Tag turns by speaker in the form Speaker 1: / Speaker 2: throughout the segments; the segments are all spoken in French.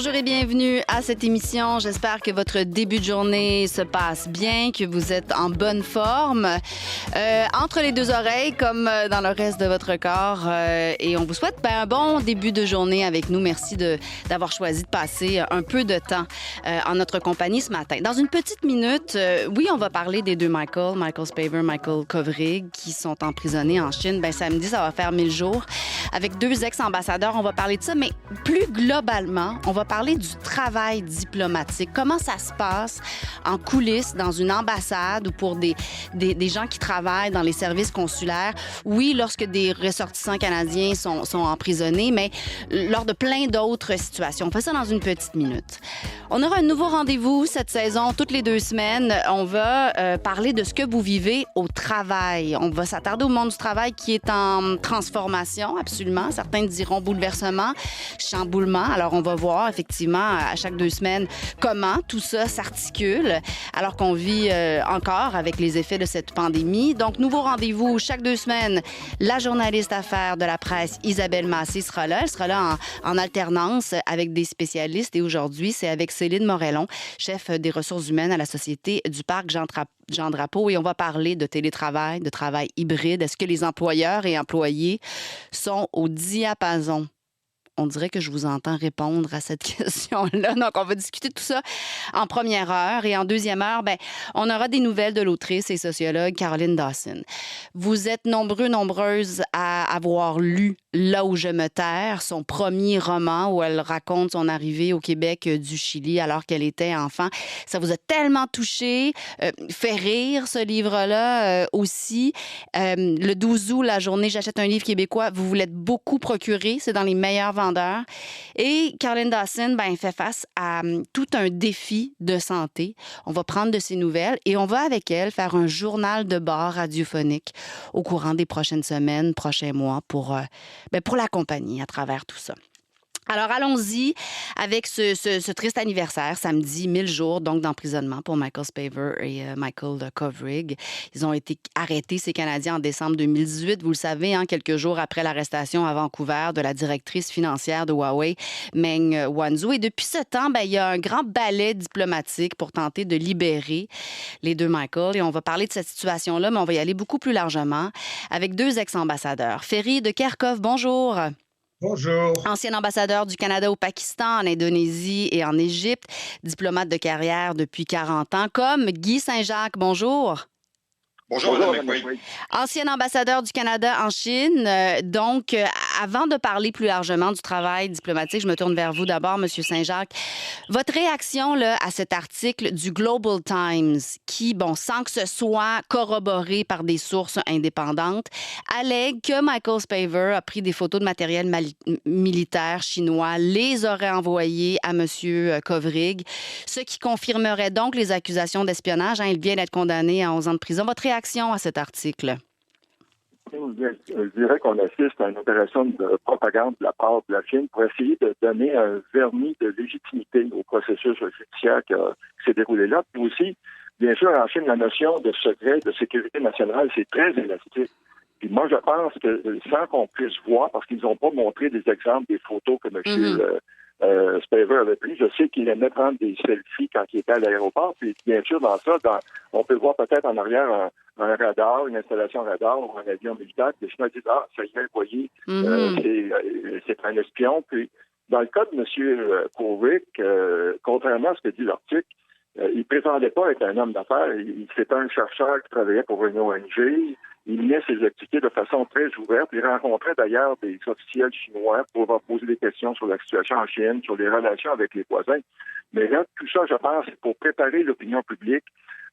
Speaker 1: Bonjour et bienvenue à cette émission. J'espère que votre début de journée se passe bien, que vous êtes en bonne forme. Entre les deux oreilles, comme dans le reste de votre corps. Et on vous souhaite un bon début de journée avec nous. Merci d'avoir choisi de passer un peu de temps en notre compagnie ce matin. Dans une petite minute, oui, on va parler des deux Michael Spavor, Michael Kovrig, qui sont emprisonnés en Chine. Samedi, ça va faire 1000 jours. Avec deux ex-ambassadeurs, on va parler de ça, mais plus globalement, on va parler du travail diplomatique. Comment ça se passe en coulisses dans une ambassade ou pour des gens qui travaillent dans les services consulaires. Oui, lorsque des ressortissants canadiens sont emprisonnés, mais lors de plein d'autres situations. On fait ça dans une petite minute. On aura un nouveau rendez-vous cette saison, toutes les 2 semaines. On va parler de ce que vous vivez au travail. On va s'attarder au monde du travail qui est en transformation, absolument. Certains diront bouleversement, chamboulement. Alors, on va voir effectivement à chaque 2 semaines comment tout ça s'articule alors qu'on vit encore avec les effets de cette pandémie. Donc, nouveau rendez-vous chaque 2 semaines. La journaliste affaires de la presse, Isabelle Massé, sera là. Elle sera là en alternance avec des spécialistes. Et aujourd'hui, c'est avec Céline Morellon, chef des ressources humaines à la Société du Parc Jean Drapeau. Et on va parler de télétravail, de travail hybride. Est-ce que les employeurs et employés sont au diapason? On dirait que je vous entends répondre à cette question-là. Donc, on va discuter de tout ça en première heure. Et en deuxième heure, on aura des nouvelles de l'autrice et sociologue Caroline Dawson. Vous êtes nombreuses à avoir lu Là où je me terre, son premier roman où elle raconte son arrivée au Québec du Chili alors qu'elle était enfant. Ça vous a tellement touché, fait rire ce livre-là aussi. Le 12 août, la journée J'achète un livre québécois, vous l'êtes beaucoup procuré. C'est dans les meilleurs vendeurs. Et Caroline Dawson, fait face à tout un défi de santé. On va prendre de ses nouvelles et on va avec elle faire un journal de bord radiophonique au courant des prochaines semaines, prochains mois pour l'accompagner à travers tout ça. Alors, allons-y avec ce triste anniversaire, samedi, 1000 jours donc d'emprisonnement pour Michael Spavor et Michael Kovrig. Ils ont été arrêtés, ces Canadiens, en décembre 2018. Vous le savez, quelques jours après l'arrestation à Vancouver de la directrice financière de Huawei, Meng Wanzhou. Et depuis ce temps, il y a un grand ballet diplomatique pour tenter de libérer les deux Michael. Et on va parler de cette situation-là, mais on va y aller beaucoup plus largement avec 2 ex-ambassadeurs. Ferry de Kerkhove, bonjour.
Speaker 2: Bonjour.
Speaker 1: Ancien ambassadeur du Canada au Pakistan, en Indonésie et en Égypte, diplomate de carrière depuis 40 ans, comme Guy Saint-Jacques. Bonjour.
Speaker 2: Bonjour, Mme McQuaid.
Speaker 1: Ancien ambassadeur du Canada en Chine. Donc, avant de parler plus largement du travail diplomatique, je me tourne vers vous d'abord, M. Saint-Jacques. Votre réaction là, à cet article du Global Times qui, sans que ce soit corroboré par des sources indépendantes, allègue que Michael Spavor a pris des photos de matériel militaire chinois, les aurait envoyées à M. Kovrig, ce qui confirmerait donc les accusations d'espionnage. Il vient d'être condamné à 11 ans de prison. Votre réaction à cet article?
Speaker 2: Je dirais qu'on assiste à une opération de propagande de la part de la Chine pour essayer de donner un vernis de légitimité au processus judiciaire qui s'est déroulé là. Puis aussi, bien sûr, en Chine, la notion de secret, de sécurité nationale, c'est très élastique. Puis moi, je pense que sans qu'on puisse voir, parce qu'ils n'ont pas montré des exemples, des photos que M. Spavor avait pris. Je sais qu'il aimait prendre des selfies quand il était à l'aéroport. Puis, bien sûr, dans ça, on peut voir peut-être en arrière un radar, une installation radar ou un avion militaire. Puis, je me dis, ça y est, vous voyez, c'est un espion. Puis, dans le cas de M. Kovrig, contrairement à ce que dit l'article, il ne prétendait pas être un homme d'affaires. C'était un chercheur qui travaillait pour une ONG. Il menait ses activités de façon très ouverte. Il rencontrait d'ailleurs des officiels chinois pour leur poser des questions sur la situation en Chine, sur les relations avec les voisins. Mais là, tout ça, je pense, c'est pour préparer l'opinion publique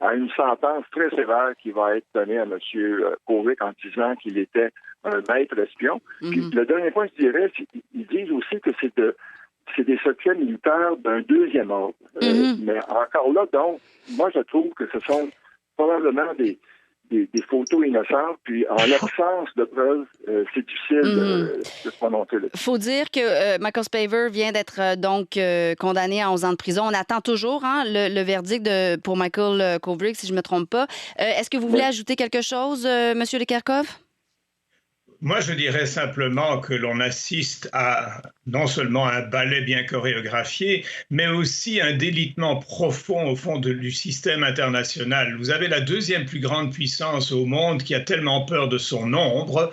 Speaker 2: à une sentence très sévère qui va être donnée à M. Kovrig en disant qu'il était un maître espion. Puis le dernier point, je dirais, ils disent aussi que c'est des secrets militaires d'un deuxième ordre. Mais encore là, donc, moi, je trouve que ce sont probablement des photos innocentes, puis en l'absence de preuves, c'est difficile de se prononcer là-dessus.
Speaker 1: Il faut dire que Michael Spavor vient d'être condamné à 11 ans de prison. On attend toujours le verdict pour Michael Kovrig, si je ne me trompe pas. Est-ce que vous voulez ajouter quelque chose, M. de Kerkhove?
Speaker 3: Moi, je dirais simplement que l'on assiste à non seulement un ballet bien chorégraphié, mais aussi un délitement profond au fond du système international. Vous avez la deuxième plus grande puissance au monde qui a tellement peur de son ombre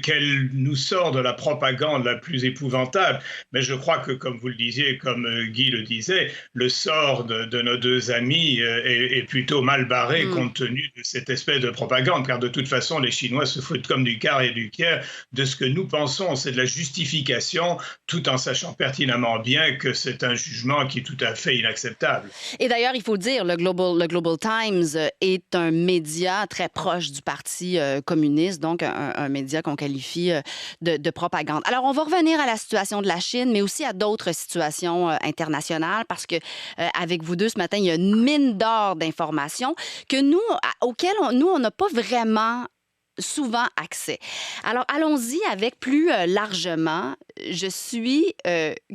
Speaker 3: qu'elle nous sort de la propagande la plus épouvantable. Mais je crois que, comme vous le disiez, comme Guy le disait, le sort de nos deux amis est plutôt mal barré compte tenu de cette espèce de propagande, car de toute façon, les Chinois se foutent comme du quart et du tiers de ce que nous pensons. C'est de la justification, tout en sachant pertinemment bien que c'est un jugement qui est tout à fait inacceptable.
Speaker 1: Et d'ailleurs, il faut dire, le Global Times est un média très proche du Parti communiste, donc un média qu'on qualifie de propagande. Alors, on va revenir à la situation de la Chine, mais aussi à d'autres situations internationales, parce que avec vous deux ce matin, il y a une mine d'or d'informations auxquelles on n'a pas vraiment souvent accès. Alors, allons-y avec plus largement. Je suis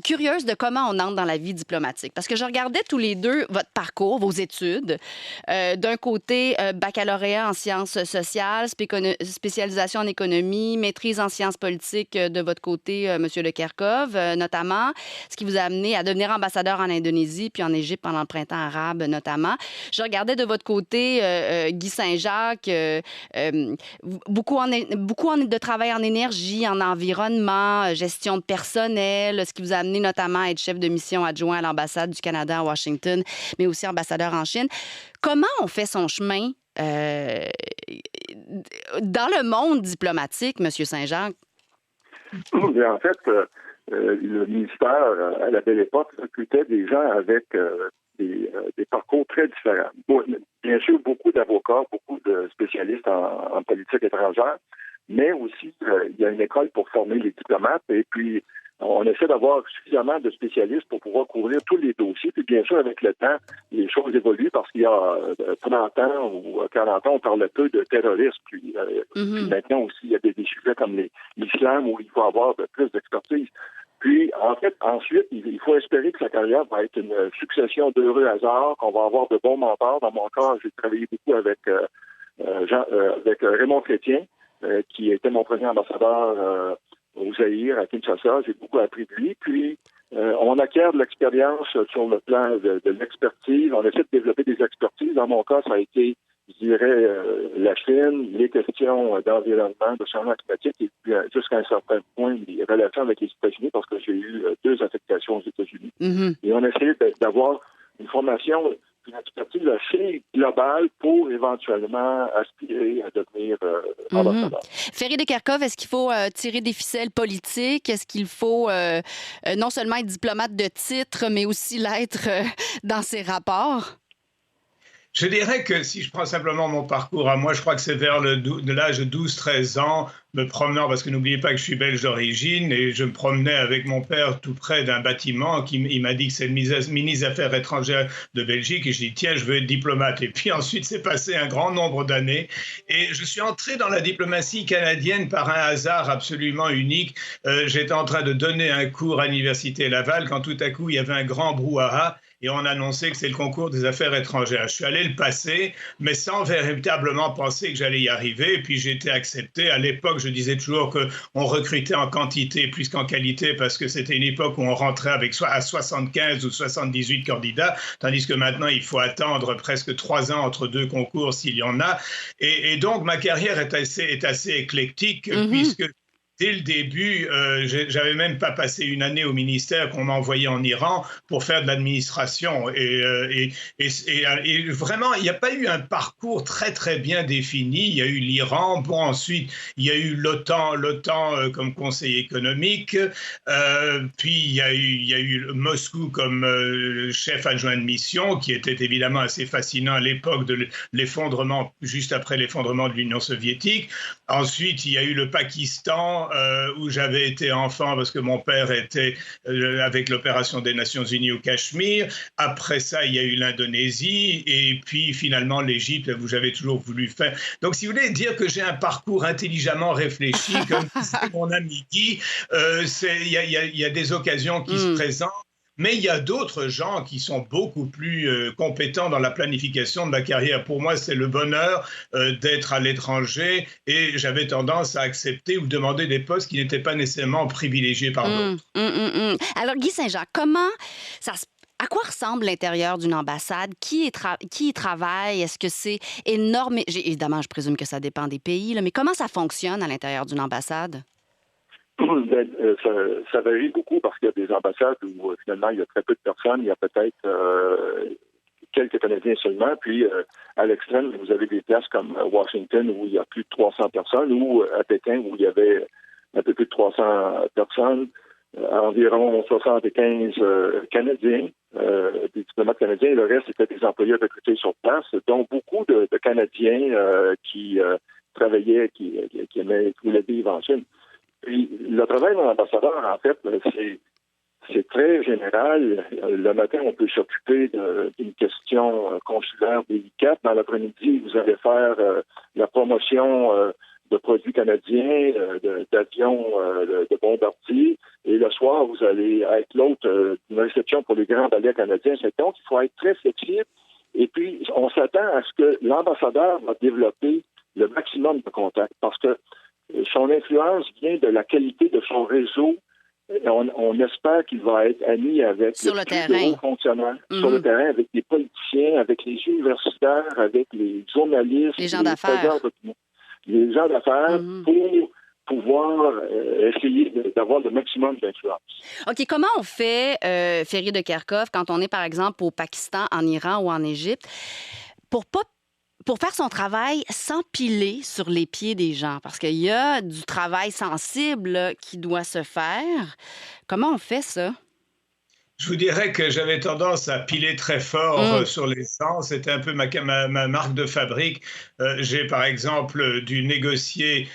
Speaker 1: curieuse de comment on entre dans la vie diplomatique. Parce que je regardais tous les deux votre parcours, vos études. D'un côté, baccalauréat en sciences sociales, spécialisation en économie, maîtrise en sciences politiques de votre côté, M. Le Kerkhove, notamment, ce qui vous a amené à devenir ambassadeur en Indonésie puis en Égypte pendant le printemps arabe, notamment. Je regardais de votre côté, Guy Saint-Jacques, beaucoup de travail en énergie, en environnement, gestion de personnel, ce qui vous a amené notamment à être chef de mission adjoint à l'ambassade du Canada à Washington, mais aussi ambassadeur en Chine. Comment on fait son chemin dans le monde diplomatique, M. Saint-Jacques?
Speaker 2: Bien, en fait, le ministère, à la belle époque, recrutait des gens avec des parcours très différents. Bon, bien sûr, beaucoup d'avocats, beaucoup de spécialistes en politique étrangère, mais aussi, il y a une école pour former les diplomates et puis on essaie d'avoir suffisamment de spécialistes pour pouvoir couvrir tous les dossiers. Puis bien sûr, avec le temps, les choses évoluent parce qu'il y a 30 ans ou 40 ans, on parlait peu de terrorisme. Puis maintenant aussi, il y a des sujets comme l'islam où il faut avoir plus d'expertise. Puis, en fait, ensuite, il faut espérer que sa carrière va être une succession d'heureux hasards, qu'on va avoir de bons mentors. Dans mon cas, j'ai travaillé beaucoup avec Raymond Chrétien, qui était mon premier ambassadeur au Zaïre, à Kinshasa. J'ai beaucoup appris de lui. Puis, on acquiert de l'expérience sur le plan de l'expertise. On essaie de développer des expertises. Dans mon cas, ça a été, je dirais, la Chine, les questions d'environnement, de changement climatique, et puis jusqu'à un certain point, les relations avec les États-Unis, parce que j'ai eu 2 affectations aux États-Unis. Et on a essayé d'avoir une formation, une expertise assez globale pour éventuellement aspirer à devenir ambassadeur.
Speaker 1: Ferry de Kerkhove, est-ce qu'il faut tirer des ficelles politiques? Est-ce qu'il faut non seulement être diplomate de titre, mais aussi l'être dans ses rapports?
Speaker 3: Je dirais que si je prends simplement mon parcours à moi, je crois que c'est vers l'âge de 12-13 ans, me promenant, parce que n'oubliez pas que je suis belge d'origine, et je me promenais avec mon père tout près d'un bâtiment, il m'a dit que c'est le ministre des Affaires étrangères de Belgique, et je dis tiens, je veux être diplomate. Et puis ensuite, c'est passé un grand nombre d'années, et je suis entré dans la diplomatie canadienne par un hasard absolument unique. J'étais en train de donner un cours à l'Université Laval, quand tout à coup, il y avait un grand brouhaha, et on annonçait que c'est le concours des affaires étrangères. Je suis allé le passer, mais sans véritablement penser que j'allais y arriver. Et puis j'ai été accepté. À l'époque, je disais toujours qu'on recrutait en quantité plus qu'en qualité, parce que c'était une époque où on rentrait à 75 ou 78 candidats, tandis que maintenant, il faut attendre presque 3 ans entre 2 concours s'il y en a. Et donc, ma carrière est assez éclectique, puisque dès le début, j'avais même pas passé une année au ministère qu'on m'a envoyé en Iran pour faire de l'administration. Et vraiment, il n'y a pas eu un parcours très, très bien défini. Il y a eu l'Iran. Bon, ensuite, il y a eu l'OTAN comme conseil économique. Puis, il y a eu Moscou comme chef adjoint de mission, qui était évidemment assez fascinant à l'époque de l'effondrement, juste après l'effondrement de l'Union soviétique. Ensuite, il y a eu le Pakistan, où j'avais été enfant parce que mon père était avec l'opération des Nations Unies au Cachemire. Après ça, il y a eu l'Indonésie et puis finalement l'Égypte où j'avais toujours voulu faire. Donc, si vous voulez dire que j'ai un parcours intelligemment réfléchi, comme disait mon ami Guy, il y a des occasions qui se présentent. Mais il y a d'autres gens qui sont beaucoup plus compétents dans la planification de la carrière. Pour moi, c'est le bonheur d'être à l'étranger et j'avais tendance à accepter ou demander des postes qui n'étaient pas nécessairement privilégiés par d'autres.
Speaker 1: Alors, Guy Saint-Jean, à quoi ressemble l'intérieur d'une ambassade? Qui y travaille? Est-ce que c'est énorme? Évidemment, je présume que ça dépend des pays, là, mais comment ça fonctionne à l'intérieur d'une ambassade?
Speaker 2: Ça varie beaucoup parce qu'il y a des ambassades où finalement il y a très peu de personnes, il y a peut-être quelques Canadiens seulement, puis à l'extrême, vous avez des places comme Washington où il y a plus de 300 personnes, ou à Pékin où il y avait un peu plus de 300 personnes, environ 75 Canadiens, des diplomates canadiens, et le reste était des employés recrutés sur place, dont beaucoup de Canadiens qui travaillaient, qui voulaient vivre en Chine. Puis, le travail d'un ambassadeur, en fait, c'est très général. Le matin, on peut s'occuper d'une question consulaire délicate. Dans l'après-midi, vous allez faire la promotion de produits canadiens, d'avions, de bombardiers. Et le soir, vous allez être l'hôte d'une réception pour les grands ballets canadiens. Donc, il faut être très flexible. Et puis, on s'attend à ce que l'ambassadeur va développer le maximum de contacts parce que son influence vient de la qualité de son réseau. On espère qu'il va être ami avec
Speaker 1: sur le terrain.
Speaker 2: Hauts fonctionnaires sur le terrain, avec les politiciens, avec les universitaires, avec les journalistes,
Speaker 1: les gens d'affaires.
Speaker 2: Les gens d'affaires pour pouvoir essayer d'avoir le maximum d'influence.
Speaker 1: OK, comment on fait, Ferry de Kerkhove, quand on est, par exemple, au Pakistan, en Iran ou en Égypte, pour faire son travail sans piler sur les pieds des gens? Parce qu'il y a du travail sensible là, qui doit se faire. Comment on fait ça?
Speaker 3: Je vous dirais que j'avais tendance à piler très fort sur les gens. C'était un peu ma marque de fabrique. J'ai, par exemple, dû négocier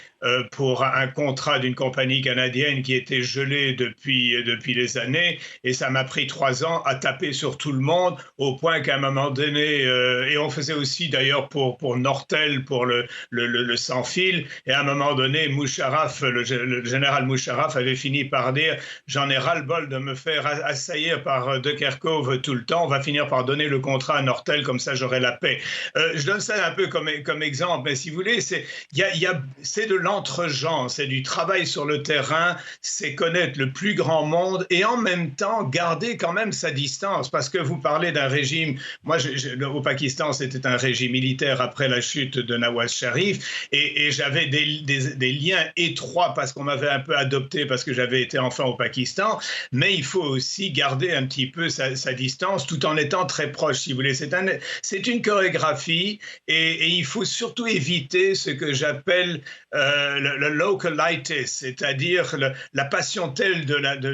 Speaker 3: pour un contrat d'une compagnie canadienne qui était gelée depuis des années. Et ça m'a pris 3 ans à taper sur tout le monde, au point qu'à un moment donné, et on faisait aussi d'ailleurs pour Nortel, pour le sans-fil, et à un moment donné, Musharraf, le général Musharraf avait fini par dire « J'en ai ras-le-bol de me faire assaillir par de Kerkhove tout le temps, on va finir par donner le contrat à Nortel, comme ça j'aurai la paix. » Je donne ça un peu comme exemple, mais si vous voulez, c'est de l'entre-gens, c'est du travail sur le terrain, c'est connaître le plus grand monde et en même temps garder quand même sa distance, parce que vous parlez d'un régime, moi au Pakistan c'était un régime militaire après la chute de Nawaz Sharif et j'avais des liens étroits parce qu'on m'avait un peu adopté parce que j'avais été enfant au Pakistan, mais il faut aussi garder un petit peu sa distance tout en étant très proche, si vous voulez. C'est une chorégraphie et il faut surtout éviter ce que j'appelle le localitis, c'est-à-dire la passion telle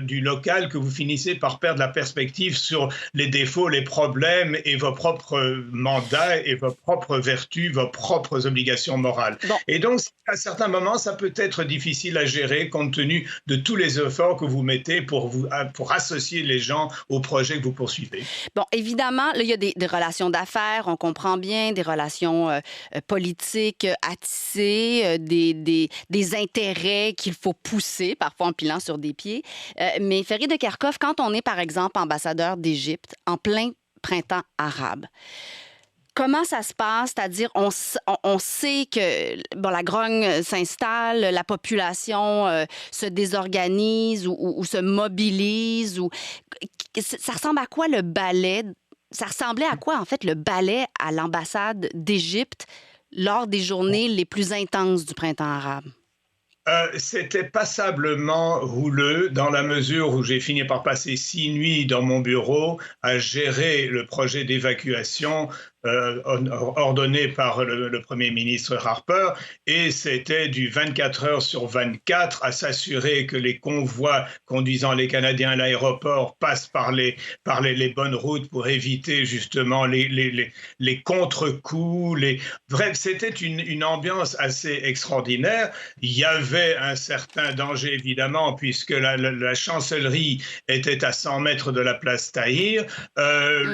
Speaker 3: du local que vous finissez par perdre la perspective sur les défauts, les problèmes et vos propres mandats et vos propres vertus, vos propres obligations morales. Bon. Et donc, à certains moments, ça peut être difficile à gérer compte tenu de tous les efforts que vous mettez pour associer les gens au projet que vous poursuivez.
Speaker 1: Bon, évidemment, là, il y a des relations d'affaires, on comprend bien, des relations politiques à tisser, des intérêts qu'il faut pousser, parfois en pilant sur des pieds. Mais Ferry de Kerkhove, quand on est, par exemple, ambassadeur d'Égypte en plein printemps arabe, comment ça se passe? C'est-à-dire, on sait que la grogne s'installe, la population se désorganise ou se mobilise. Ça ressemble à quoi le ballet? Ça ressemblait à quoi, en fait, le ballet à l'ambassade d'Égypte lors des journées les plus intenses du printemps arabe?
Speaker 3: C'était passablement rouleux dans la mesure où j'ai fini par passer 6 nuits dans mon bureau à gérer le projet d'évacuation ordonné par le Premier ministre Harper, et c'était du 24 heures sur 24 à s'assurer que les convois conduisant les Canadiens à l'aéroport passent par les bonnes routes pour éviter justement les contre-coups. Bref, c'était une ambiance assez extraordinaire. Il y avait un certain danger, évidemment, puisque la chancellerie était à 100 mètres de la place Tahrir.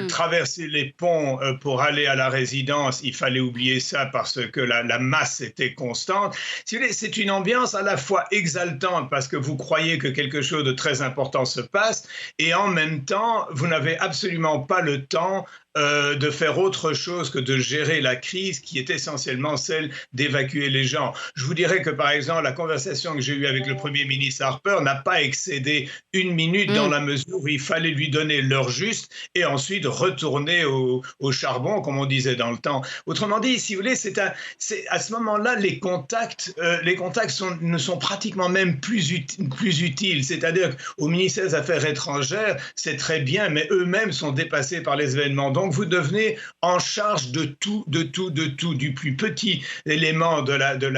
Speaker 3: Traverser les ponts pour aller arrivé à la résidence, il fallait oublier ça parce que la masse était constante. Si vous voulez, c'est une ambiance à la fois exaltante parce que vous croyez que quelque chose de très important se passe et en même temps, vous n'avez absolument pas le temps de faire autre chose que de gérer la crise qui est essentiellement celle d'évacuer les gens. Je vous dirais que, par exemple, la conversation que j'ai eue avec le Premier ministre Harper n'a pas excédé 1 minute dans la mesure où il fallait lui donner l'heure juste et ensuite retourner au charbon, comme on disait dans le temps. Autrement dit, si vous voulez, à ce moment-là, les contacts ne sont pratiquement même plus utiles. C'est-à-dire qu'au ministère des Affaires étrangères, c'est très bien, mais eux-mêmes sont dépassés par les événements. Donc, vous devenez en charge de tout, du plus petit élément de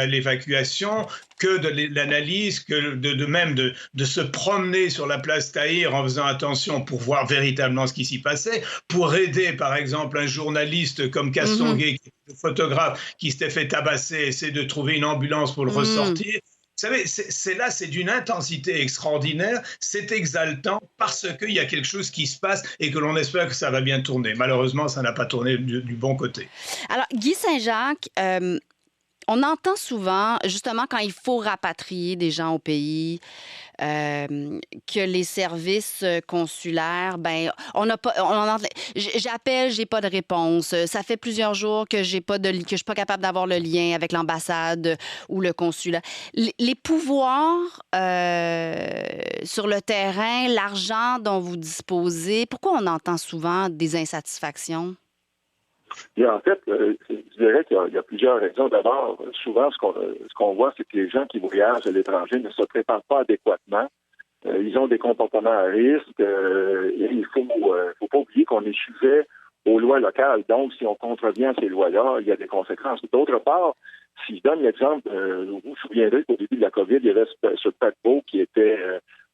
Speaker 3: l'évacuation que de l'analyse, que de se promener sur la place Tahrir en faisant attention pour voir véritablement ce qui s'y passait, pour aider, par exemple, un journaliste comme Kassongué, qui est photographe, qui s'était fait tabasser, essayer de trouver une ambulance pour le ressortir. Vous savez, c'est d'une intensité extraordinaire, c'est exaltant parce qu'il y a quelque chose qui se passe et que l'on espère que ça va bien tourner. Malheureusement, ça n'a pas tourné du bon côté.
Speaker 1: Alors, Guy Saint-Jacques, on entend souvent, justement, quand il faut rapatrier des gens au pays, que les services consulaires, j'appelle, j'ai pas de réponse. Ça fait plusieurs jours que je suis pas capable d'avoir le lien avec l'ambassade ou le consulat. Les pouvoirs sur le terrain, l'argent dont vous disposez, pourquoi on entend souvent des insatisfactions?
Speaker 2: Et en fait, je dirais qu'il y a plusieurs raisons. D'abord, souvent, ce qu'on voit, c'est que les gens qui voyagent à l'étranger ne se préparent pas adéquatement. Ils ont des comportements à risque. Et il faut pas oublier qu'on est sujet aux lois locales. Donc, si on contrevient à ces lois-là, il y a des conséquences. D'autre part, si je donne l'exemple, vous vous souviendrez qu'au début de la COVID, il y avait ce paquebot qui était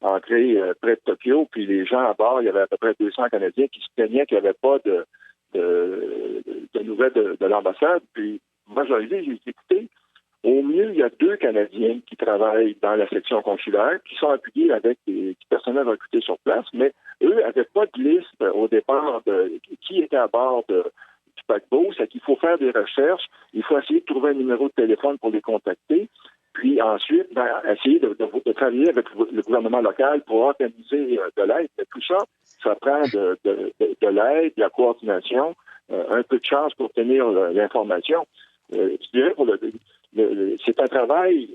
Speaker 2: ancré près de Tokyo, puis les gens à bord, il y avait à peu près 200 Canadiens qui se plaignaient qu'il n'y avait pas de nouvelles de l'ambassade. Puis moi, j'ai dit, écoutez, au mieux, il y a 2 Canadiens qui travaillent dans la section consulaire, qui sont appuyés avec des personnels recrutés sur place, mais eux n'avaient pas de liste au départ de qui était à bord du paquebot. C'est qu'il faut faire des recherches, il faut essayer de trouver un numéro de téléphone pour les contacter, puis ensuite, essayer de travailler avec le gouvernement local pour organiser de l'aide. Mais tout ça, ça prend de l'aide, de la coordination, un peu de chance pour obtenir l'information. Je dirais c'est un travail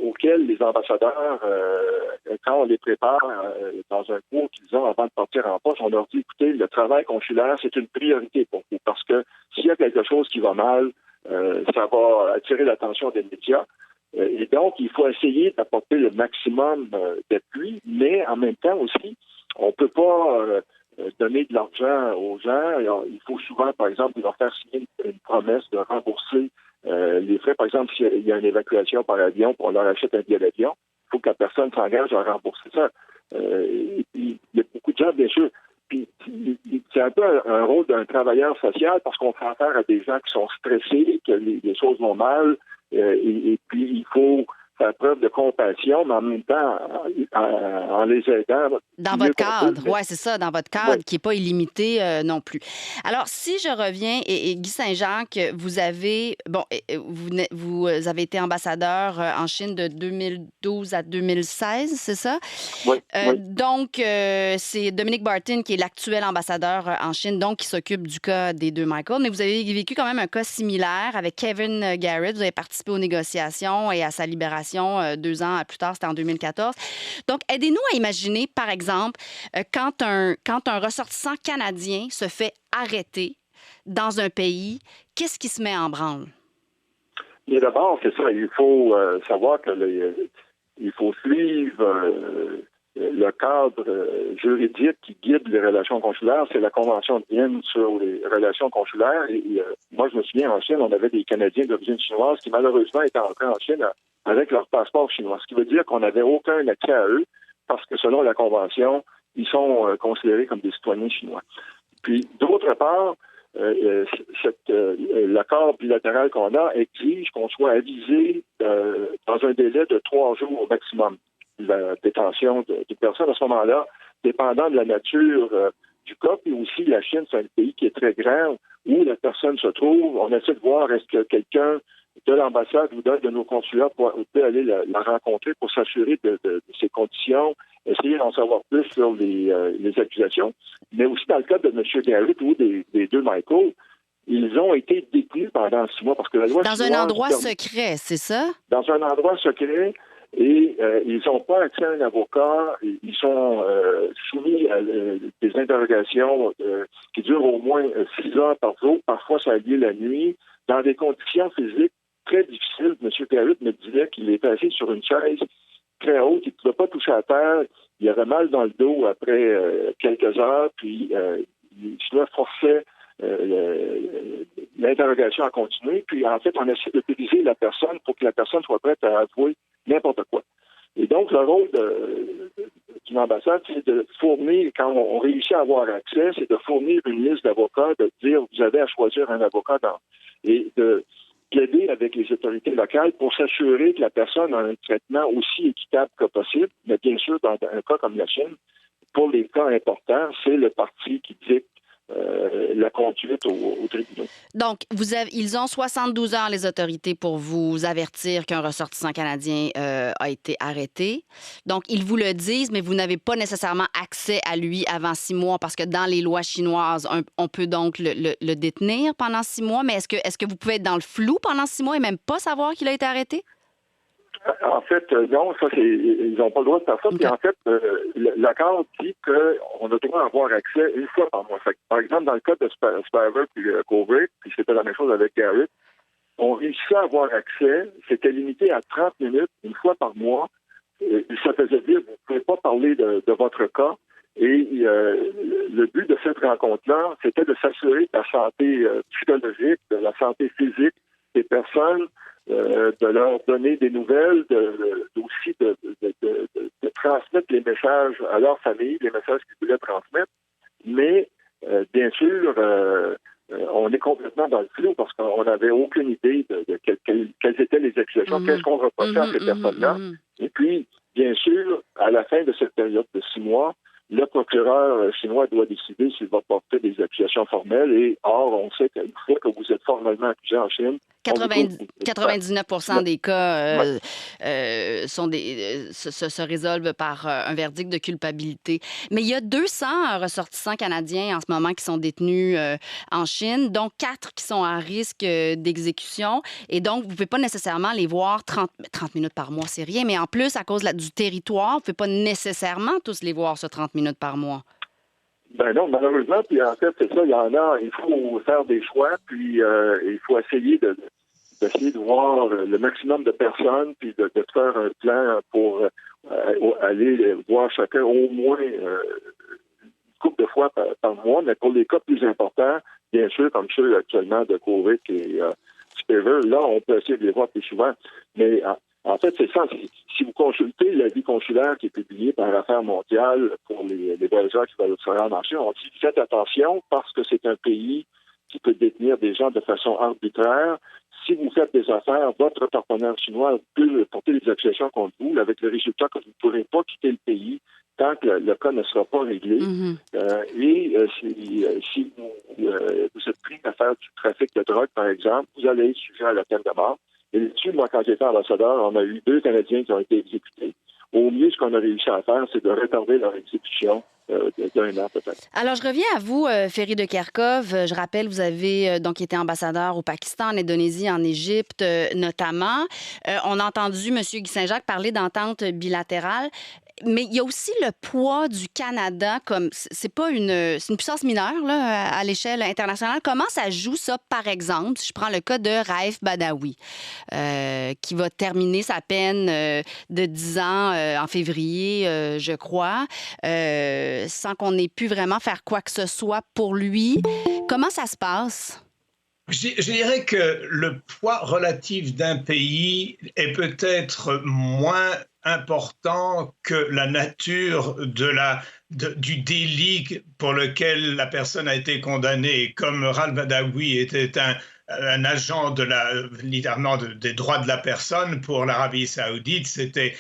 Speaker 2: auquel les ambassadeurs, quand on les prépare dans un cours qu'ils ont avant de partir en poste, on leur dit, écoutez, le travail consulaire, c'est une priorité pour vous, parce que s'il y a quelque chose qui va mal, ça va attirer l'attention des médias. Et donc, il faut essayer d'apporter le maximum d'appui, mais en même temps aussi, on ne peut pas donner de l'argent aux gens. Il faut souvent, par exemple, leur faire signer une promesse de rembourser les frais. Par exemple, s'il y a une évacuation par avion, on leur achète un billet d'avion, il faut que la personne s'engage à rembourser ça. Il y a beaucoup de gens, bien sûr. Puis, c'est un peu un rôle d'un travailleur social parce qu'on fait affaire à des gens qui sont stressés, que les choses vont mal, et puis il faut faire preuve de compassion, mais en même temps, en les aidant.
Speaker 1: Dans votre cadre, oui, c'est ça, dans votre cadre, qui n'est pas illimité non plus. Alors, si je reviens, et Guy Saint-Jacques, vous avez été ambassadeur en Chine de 2012 à 2016, c'est ça?
Speaker 2: Oui.
Speaker 1: Donc, c'est Dominic Barton qui est l'actuel ambassadeur en Chine, donc qui s'occupe du cas des 2 Michael. Mais vous avez vécu quand même un cas similaire avec Kevin Garrett. Vous avez participé aux négociations et à sa libération 2 ans plus tard, c'était en 2014. Donc, aidez-nous à imaginer, par exemple, quand un ressortissant canadien se fait arrêter dans un pays, qu'est-ce qui se met en branle?
Speaker 2: Et d'abord, c'est ça, il faut savoir il faut suivre le cadre juridique qui guide les relations consulaires. C'est la Convention de Vienne sur les relations consulaires. Et moi, je me souviens, en Chine, on avait des Canadiens d'origine chinoise qui, malheureusement, étaient entrés en Chine avec leur passeport chinois, ce qui veut dire qu'on n'avait aucun accès à eux parce que, selon la Convention, ils sont considérés comme des citoyens chinois. Puis, d'autre part, l'accord bilatéral qu'on a exige qu'on soit avisé dans un délai de 3 jours au maximum. La détention d'une personne à ce moment-là, dépendant de la nature du cas. Puis aussi, la Chine, c'est un pays qui est très grand, où la personne se trouve. On essaie de voir est-ce que quelqu'un de l'ambassade ou d'un de nos consulats peut aller la rencontrer pour s'assurer de ses conditions, essayer d'en savoir plus sur les accusations. Mais aussi dans le cas de M. Garrett ou des deux Michael, ils ont été détenus pendant 6 mois parce que la loi...
Speaker 1: Dans un endroit secret, c'est ça?
Speaker 2: Dans un endroit secret, et ils n'ont pas accès à un avocat. Ils sont soumis à des interrogations qui durent au moins 6 heures par jour. Parfois, ça a lieu la nuit, dans des conditions physiques très difficiles. M. Garrett me disait qu'il était assis sur une chaise très haute, il ne pouvait pas toucher à terre, il avait mal dans le dos après quelques heures, puis cela forçait l'interrogation à continuer. Puis, en fait, on essaie de utiliser la personne pour que la personne soit prête à avouer n'importe quoi. Et donc, le rôle d'une ambassade, c'est de fournir, quand on réussit à avoir accès, c'est de fournir une liste d'avocats, de dire, vous avez à choisir un avocat et de plaider avec les autorités locales pour s'assurer que la personne a un traitement aussi équitable que possible. Mais bien sûr, dans un cas comme la Chine, pour les cas importants, c'est le parti qui dicte la conduite au tribunal.
Speaker 1: Donc, ils ont 72 heures, les autorités, pour vous avertir qu'un ressortissant canadien a été arrêté. Donc, ils vous le disent, mais vous n'avez pas nécessairement accès à lui avant 6 mois parce que dans les lois chinoises, on peut donc le détenir pendant 6 mois. Mais est-ce que vous pouvez être dans le flou pendant 6 mois et même pas savoir qu'il a été arrêté?
Speaker 2: En fait, non, ça, ils n'ont pas le droit de faire ça. Okay. Puis en fait, l'accord dit qu'on a le droit d'avoir accès 1 fois par mois. Fait, par exemple, dans le cas de Spivey puis Covert, puis c'était la même chose avec Garrett, on réussissait à avoir accès, c'était limité à 30 minutes 1 fois par mois. Ça faisait dire, vous ne pouvez pas parler de votre cas. Et le but de cette rencontre-là, c'était de s'assurer de la santé psychologique, de la santé physique des personnes, de leur donner des nouvelles, aussi de transmettre les messages à leur famille, les messages qu'ils voulaient transmettre. Mais, bien sûr, on est complètement dans le flou parce qu'on n'avait aucune idée de quelles étaient les accusations, qu'est-ce qu'on reprochait à ces personnes-là. Et puis, bien sûr, à la fin de cette période de 6 mois, le procureur chinois doit décider s'il va porter des accusations formelles. Et or, on sait qu'une fois que vous êtes formellement accusé en Chine,
Speaker 1: 99% des cas se résolvent par un verdict de culpabilité. Mais il y a 200 ressortissants canadiens en ce moment qui sont détenus en Chine, dont 4 qui sont à risque d'exécution. Et donc, vous ne pouvez pas nécessairement les voir 30 minutes par mois, c'est rien. Mais en plus, à cause du territoire, vous ne pouvez pas nécessairement tous les voir, ce 30 minutes par mois.
Speaker 2: Ben non, malheureusement, puis en fait, c'est ça, il y en a, il faut faire des choix, puis il faut essayer d'essayer de voir le maximum de personnes, puis de faire un plan pour aller voir chacun au moins une couple de fois par mois, mais pour les cas plus importants, bien sûr, comme ceux actuellement de Covid et Spivey, là, on peut essayer de les voir plus souvent, mais en fait, c'est ça. Si vous consultez l'avis consulaire qui est publié par l'Affaire mondiale pour les voyageurs qui veulent se rendre en Chine, on dit faites attention parce que c'est un pays qui peut détenir des gens de façon arbitraire. Si vous faites des affaires, votre partenaire chinois peut porter des accusations contre vous, avec le résultat que vous ne pourrez pas quitter le pays tant que le cas ne sera pas réglé. Si vous êtes pris à faire du trafic de drogue, par exemple, vous allez être sujet à la peine de mort. Et là-dessus, moi, quand j'étais ambassadeur, on a eu 2 Canadiens qui ont été exécutés. Au mieux, ce qu'on a réussi à faire, c'est de retarder leur exécution d'1 an peut-être.
Speaker 1: Alors, je reviens à vous, Ferry de Kerkhove. Je rappelle, vous avez donc été ambassadeur au Pakistan, en Indonésie, en Égypte notamment. On a entendu M. Guy Saint-Jacques parler d'entente bilatérale. Mais il y a aussi le poids du Canada, comme c'est une puissance mineure là, à l'échelle internationale. Comment ça joue ça, par exemple, si je prends le cas de Raif Badawi, qui va terminer sa peine de 10 ans en février, je crois, sans qu'on ait pu vraiment faire quoi que ce soit pour lui. Comment ça se passe?
Speaker 3: Je dirais que le poids relatif d'un pays est peut-être moins important que la nature du délit pour lequel la personne a été condamnée. Comme Raif Badawi était un agent littéralement des droits de la personne pour l'Arabie saoudite, c'était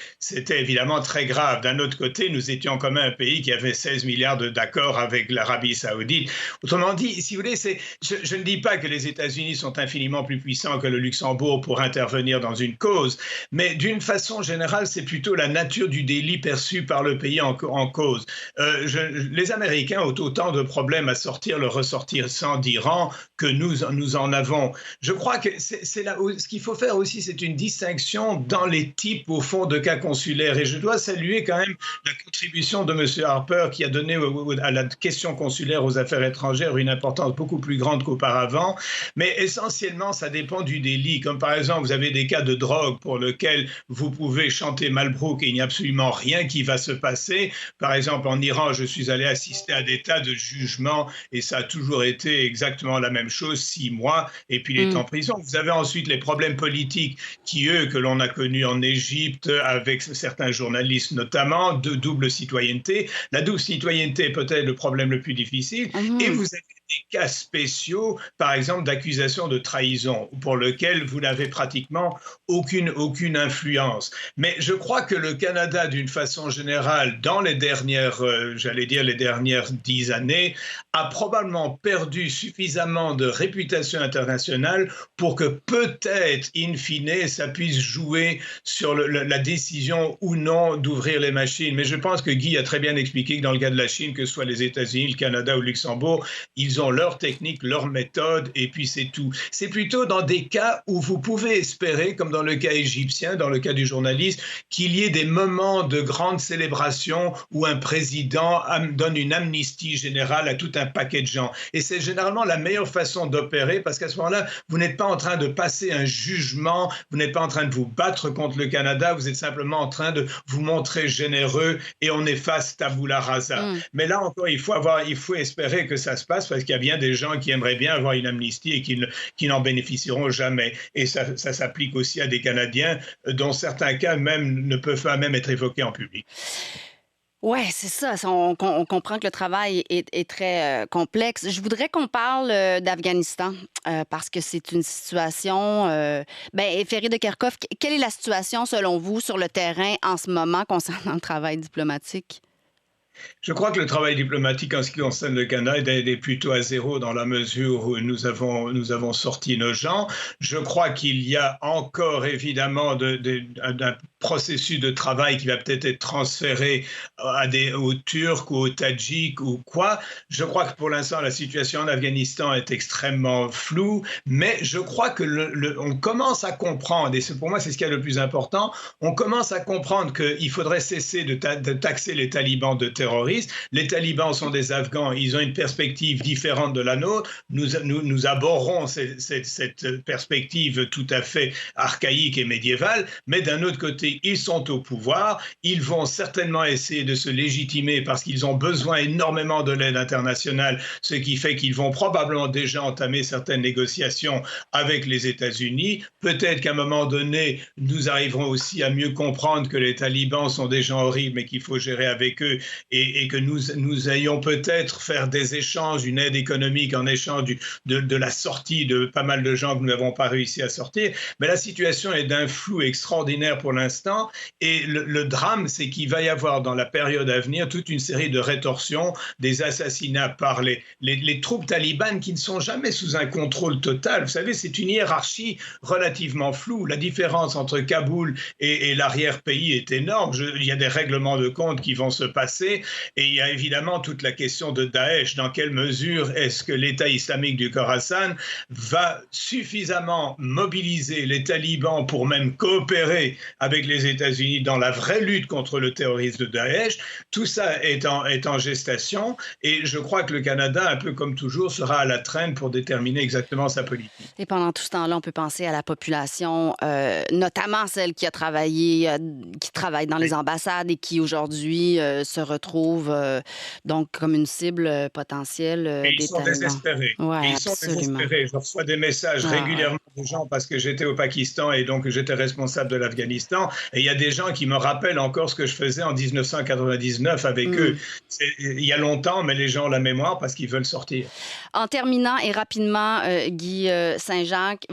Speaker 3: évidemment très grave. D'un autre côté, nous étions quand même un pays qui avait 16 milliards d'accords avec l'Arabie saoudite. Autrement dit, si vous voulez, je ne dis pas que les États-Unis sont infiniment plus puissants que le Luxembourg pour intervenir dans une cause, mais d'une façon générale, c'est plutôt la nature du délit perçu par le pays en cause. Les Américains ont autant de problèmes à sortir le ressortissant d'Iran que nous en avons. Je crois que c'est là où ce qu'il faut faire aussi, c'est une distinction dans les types, au fond, de cas consulaires. Et je dois saluer quand même la contribution de M. Harper qui a donné à la question consulaire aux affaires étrangères une importance beaucoup plus grande qu'auparavant. Mais essentiellement, ça dépend du délit. Comme par exemple, vous avez des cas de drogue pour lesquels vous pouvez chanter Malbrook et il n'y a absolument rien qui va se passer. Par exemple, en Iran, je suis allé assister à des tas de jugements et ça a toujours été exactement la même chose, 6 mois, et puis il est en prison. Vous avez ensuite les problèmes politiques qui, eux, que l'on a connus en Égypte avec certains journalistes notamment, de double citoyenneté. La double citoyenneté est peut-être le problème le plus difficile. Et vous avez des cas spéciaux, par exemple d'accusation de trahison, pour lequel vous n'avez pratiquement aucune influence. Mais je crois que le Canada, d'une façon générale, dans les dernières, les dernières 10 années, a probablement perdu suffisamment de réputation internationale pour que peut-être, in fine, ça puisse jouer sur la décision ou non d'ouvrir les machines. Mais je pense que Guy a très bien expliqué que dans le cas de la Chine, que ce soit les États-Unis, le Canada ou le Luxembourg, ils ont leur technique, leur méthode, et puis c'est tout. C'est plutôt dans des cas où vous pouvez espérer, comme dans le cas égyptien, dans le cas du journaliste, qu'il y ait des moments de grande célébration où un président donne une amnistie générale à tout un paquet de gens. Et c'est généralement la meilleure façon d'opérer, parce qu'à ce moment-là, vous n'êtes pas en train de passer un jugement, vous n'êtes pas en train de vous battre contre le Canada, vous êtes simplement en train de vous montrer généreux et on efface tabula rasa. Mais là encore, il faut espérer que ça se passe, parce qu'il y a bien des gens qui aimeraient bien avoir une amnistie et qui n'en bénéficieront jamais. Et ça s'applique aussi à des Canadiens dont certains cas même ne peuvent pas même être évoqués en public.
Speaker 1: Oui, c'est ça. On comprend que le travail est très complexe. Je voudrais qu'on parle d'Afghanistan parce que c'est une situation... Ferry de Kerkhoff, quelle est la situation selon vous sur le terrain en ce moment concernant le travail diplomatique?
Speaker 3: Je crois que le travail diplomatique en ce qui concerne le Canada est plutôt à zéro dans la mesure où nous avons sorti nos gens. Je crois qu'il y a encore évidemment un processus de travail qui va peut-être être transféré aux Turcs ou aux Tadjiks ou quoi. Je crois que pour l'instant, la situation en Afghanistan est extrêmement floue, mais je crois que on commence à comprendre, et pour moi c'est ce qui est le plus important, on commence à comprendre qu'il faudrait cesser de taxer les talibans de terroristes. Les talibans sont des Afghans, ils ont une perspective différente de la nôtre. Nous abhorrons cette perspective tout à fait archaïque et médiévale, mais d'un autre côté, ils sont au pouvoir, ils vont certainement essayer de se légitimer parce qu'ils ont besoin énormément de l'aide internationale, ce qui fait qu'ils vont probablement déjà entamer certaines négociations avec les États-Unis. Peut-être qu'à un moment donné, nous arriverons aussi à mieux comprendre que les talibans sont des gens horribles, mais qu'il faut gérer avec eux et que nous ayons peut-être faire des échanges, une aide économique en échange de la sortie de pas mal de gens que nous n'avons pas réussi à sortir. Mais la situation est d'un flou extraordinaire pour l'instant. Et le drame, c'est qu'il va y avoir dans la période à venir toute une série de rétorsions, des assassinats par les troupes talibanes qui ne sont jamais sous un contrôle total. Vous savez, c'est une hiérarchie relativement floue. La différence entre Kaboul et l'arrière-pays est énorme. Il y a des règlements de compte qui vont se passer et il y a évidemment toute la question de Daesh. Dans quelle mesure est-ce que l'État islamique du Khorasan va suffisamment mobiliser les talibans pour même coopérer avec les États-Unis dans la vraie lutte contre le terrorisme de Daesh? Tout ça est en gestation et je crois que le Canada, un peu comme toujours, sera à la traîne pour déterminer exactement sa politique.
Speaker 1: Et pendant tout ce temps-là, on peut penser à la population, notamment celle qui travaille dans les ambassades et qui aujourd'hui se retrouve donc comme une cible potentielle des talibans.
Speaker 3: Ils sont désespérés.
Speaker 1: Ouais,
Speaker 3: ils sont désespérés. Je reçois des messages régulièrement de gens parce que j'étais au Pakistan et donc j'étais responsable de l'Afghanistan Et il y a des gens qui me rappellent encore ce que je faisais en 1999 avec eux. Il y a longtemps, mais les gens ont la mémoire parce qu'ils veulent sortir.
Speaker 1: En terminant et rapidement, Guy Saint-Jacques,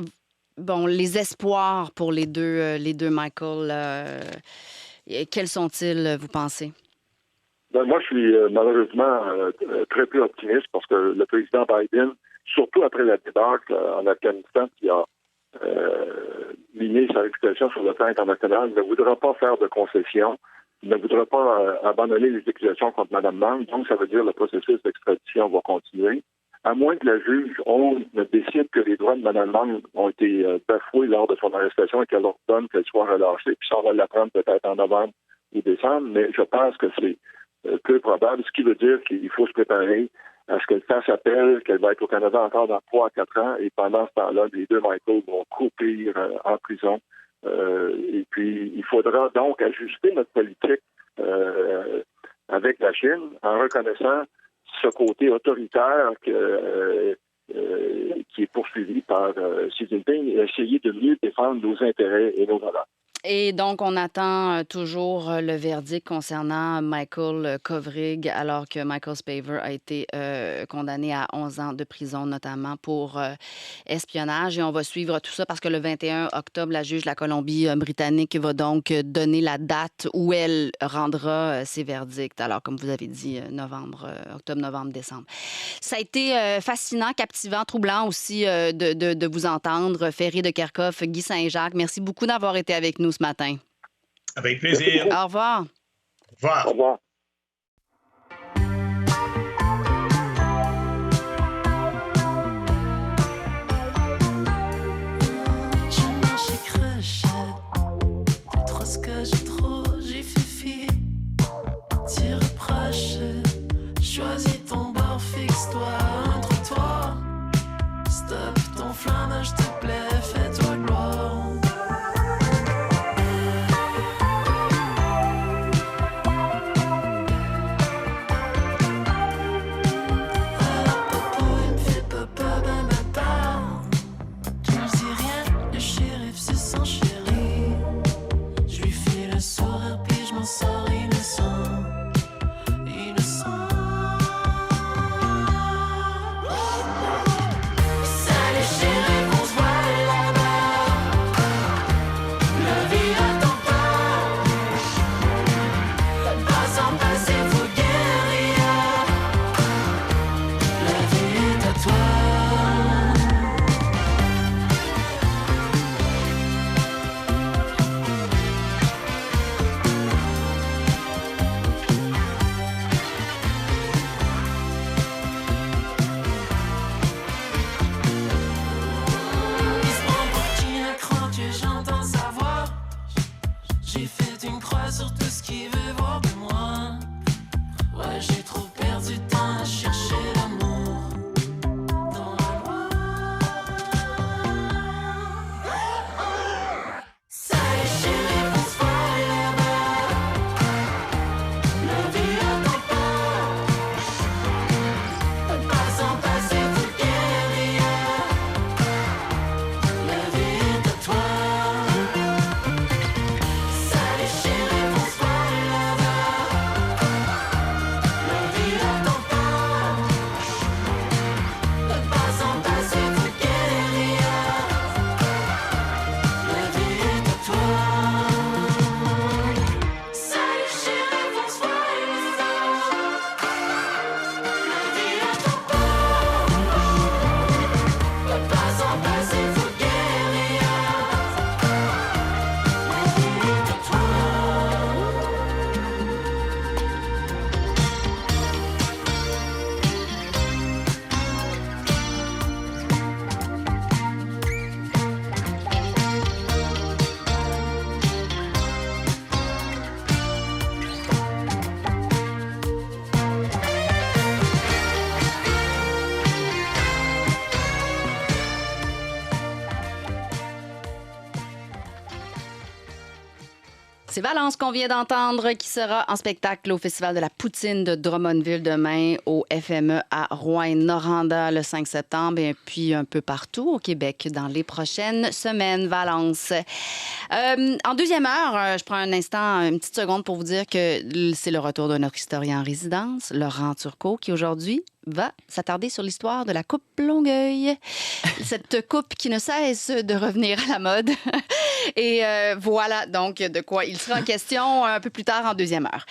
Speaker 1: bon, les espoirs pour les deux Michael, quels sont-ils, vous pensez?
Speaker 2: Ben, moi, je suis malheureusement très peu optimiste parce que le président Biden, surtout après la débâcle en Afghanistan, qui a miné sa réputation sur le plan international, ne voudra pas faire de concessions, ne voudra pas abandonner les accusations contre Mme Mang. Donc, ça veut dire que le processus d'extradition va continuer. À moins que la juge ne décide que les droits de Mme Mang ont été bafoués lors de son arrestation et qu'elle ordonne qu'elle soit relâchée. Puis ça, on va l'apprendre peut-être en novembre ou décembre, mais je pense que c'est peu probable, ce qui veut dire qu'il faut se préparer à ce qu'elle fasse appel, qu'elle va être au Canada encore dans 3 à 4 ans, et pendant ce temps-là, les deux Michael vont croupir en prison. Et puis, il faudra donc ajuster notre politique avec la Chine en reconnaissant ce côté autoritaire qui est poursuivi par Xi Jinping et essayer de mieux défendre nos intérêts et nos valeurs.
Speaker 1: Et donc, on attend toujours le verdict concernant Michael Kovrig, alors que Michael Spavor a été condamné à 11 ans de prison, notamment pour espionnage. Et on va suivre tout ça parce que le 21 octobre, la juge de la Colombie-Britannique va donc donner la date où elle rendra ses verdicts. Alors, comme vous avez dit, octobre, novembre, décembre. Ça a été fascinant, captivant, troublant aussi de vous entendre. Ferry de Kerkhoff, Guy Saint-Jacques, merci beaucoup d'avoir été avec nous ce matin.
Speaker 3: Avec plaisir.
Speaker 1: Au revoir.
Speaker 3: Au revoir.
Speaker 2: Au revoir.
Speaker 4: Je marche et crochette, trop ce que j'ai trop, j'ai fait fi. T'y reproches, choisis ton bord, fixe-toi entre toi. Stop ton flingue, je te plaît, fais-toi gloire.
Speaker 1: C'est Valence qu'on vient d'entendre qui sera en spectacle au Festival de la Poutine de Drummondville demain au FME à Rouyn-Noranda le 5 septembre et puis un peu partout au Québec dans les prochaines semaines. Valence. En deuxième heure, je prends un instant, une petite seconde pour vous dire que c'est le retour de notre historien en résidence, Laurent Turcot, qui aujourd'hui va s'attarder sur l'histoire de la coupe Longueuil. Cette coupe qui ne cesse de revenir à la mode. Et voilà donc de quoi il sera en question un peu plus tard en deuxième heure.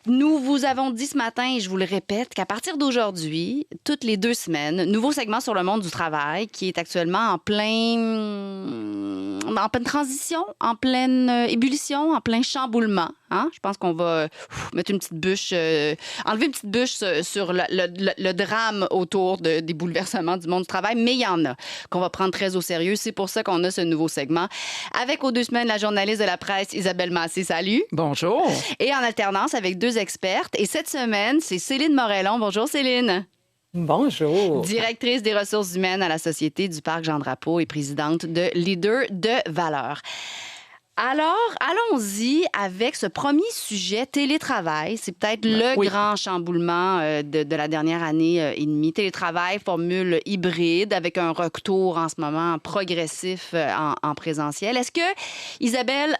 Speaker 1: Nous vous avons dit ce matin, et je vous le répète, qu'à partir d'aujourd'hui, toutes les 2 semaines, nouveau segment sur le monde du travail qui est actuellement en pleine transition, en pleine ébullition, en plein chamboulement. Hein? Je pense qu'on va mettre une petite bûche, enlever une petite bûche sur le drame autour des bouleversements du monde du travail, mais il y en a qu'on va prendre très au sérieux. C'est pour ça qu'on a ce nouveau segment. Avec aux 2 semaines, la journaliste de la presse Isabelle Massé. Salut!
Speaker 5: Bonjour! Et
Speaker 1: en alternance avec 2 expertes. Et cette semaine, c'est Céline Morellon. Bonjour Céline!
Speaker 5: Bonjour!
Speaker 1: Directrice des ressources humaines à la Société du Parc Jean-Drapeau et présidente de Leader de Valeurs. Alors, allons-y avec ce premier sujet, télétravail. C'est peut-être le grand chamboulement de la dernière année et demie. Télétravail, formule hybride, avec un retour en ce moment progressif en présentiel. Est-ce que, Isabelle,